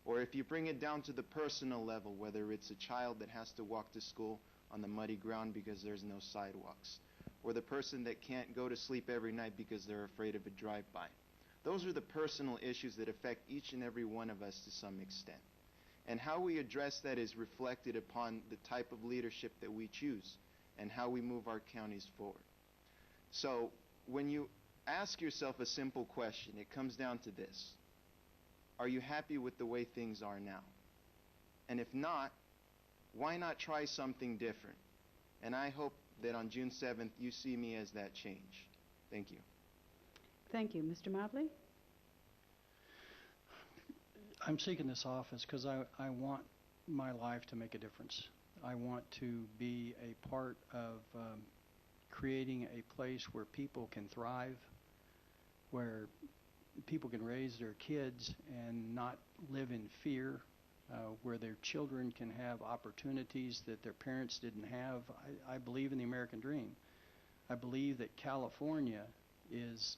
or if you bring it down to the personal level, whether it's a child that has to walk to school on the muddy ground because there's no sidewalks, or the person that can't go to sleep every night because they're afraid of a drive-by. Those are the personal issues that affect each and every one of us to some extent. And how we address that is reflected upon the type of leadership that we choose and how we move our counties forward. So when you ask yourself a simple question, it comes down to this. Are you happy with the way things are now? And if not, why not try something different? And I hope that on June 7th you see me as that change. Thank you. Thank you. Mr. Mobley? I'm seeking this office because I want my life to make a difference. I want to be a part of creating a place where people can thrive, where people can raise their kids and not live in fear, where their children can have opportunities that their parents didn't have. I believe in the American dream. I believe that California is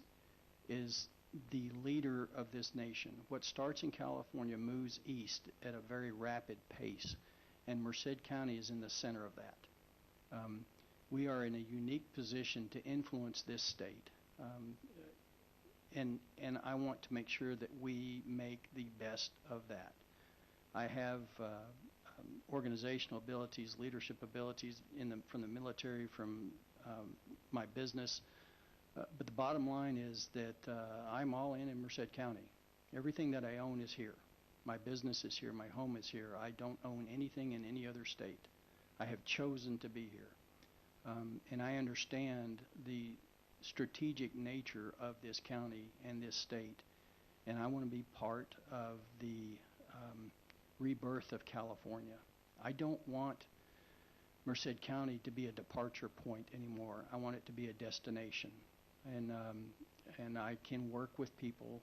the leader of this nation. What starts in California moves east at a very rapid pace, and Merced County is in the center of that. We are in a unique position to influence this state, and I want to make sure that we make the best of that. I have organizational abilities, leadership abilities from the military, from my business. But the bottom line is that I'm all in Merced County. Everything that I own is here. My business is here. My home is here. I don't own anything in any other state. I have chosen to be here. And I understand the strategic nature of this county and this state, and I want to be part of the rebirth of California. I don't want Merced County to be a departure point anymore. I want it to be a destination, and I can work with people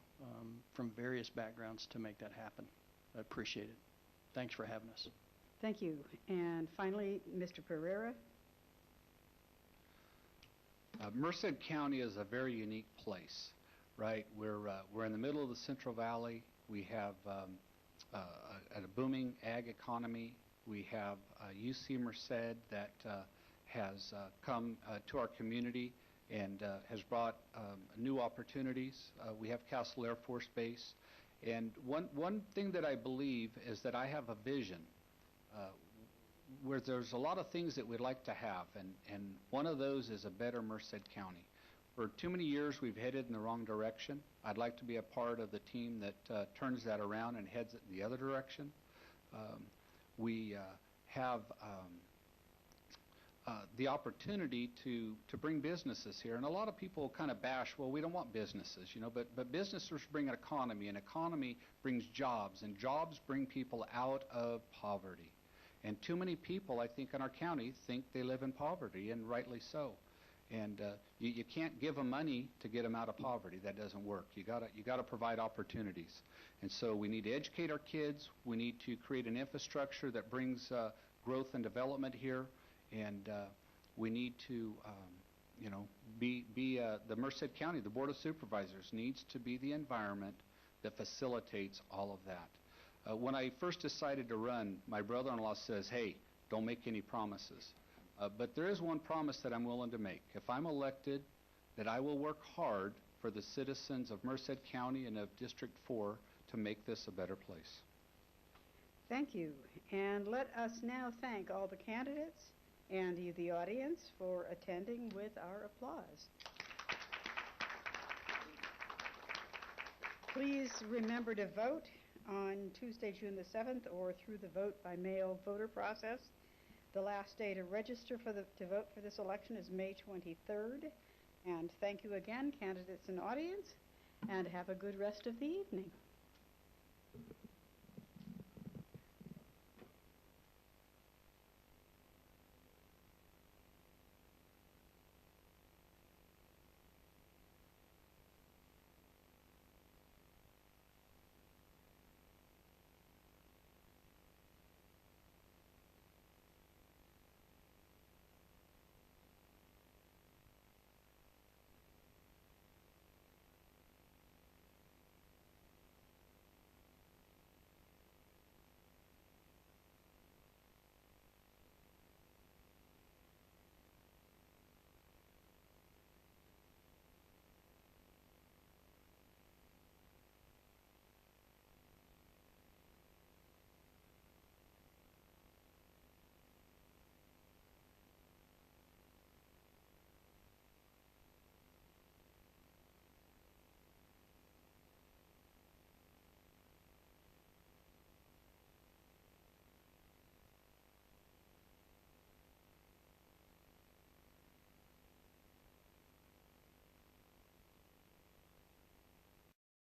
from various backgrounds to make that happen. I appreciate it. Thanks for having us. Thank you. And finally, Mr. Pereira. Merced County is a very unique place, right? We're in the middle of the Central Valley. We have a booming ag economy. We have UC Merced that has come to our community and has brought new opportunities. We have Castle Air Force Base. And one thing that I believe is that I have a vision where there's a lot of things that we'd like to have, and one of those is a better Merced County. For too many years, we've headed in the wrong direction. I'd like to be a part of the team that turns that around and heads it the other direction. We have the opportunity to bring businesses here, and a lot of people kind of bash, well, we don't want businesses, but businesses bring an economy, and economy brings jobs, and jobs bring people out of poverty. And too many people, I think, in our county think they live in poverty, and rightly so. And you can't give them money to get them out of poverty. That doesn't work. You gotta provide opportunities. And so we need to educate our kids. We need to create an infrastructure that brings growth and development here. And we need to, be the Merced County, the Board of Supervisors needs to be the environment that facilitates all of that. When I first decided to run, my brother-in-law says, hey, don't make any promises. But there is one promise that I'm willing to make. If I'm elected, that I will work hard for the citizens of Merced County and of District 4 to make this a better place. Thank you. And let us now thank all the candidates and you, the audience, for attending with our applause. Please remember to vote on Tuesday, June the 7th, or through the vote by mail voter process. The last day to register to vote for this election is May 23rd. And thank you again, candidates and audience, and have a good rest of the evening.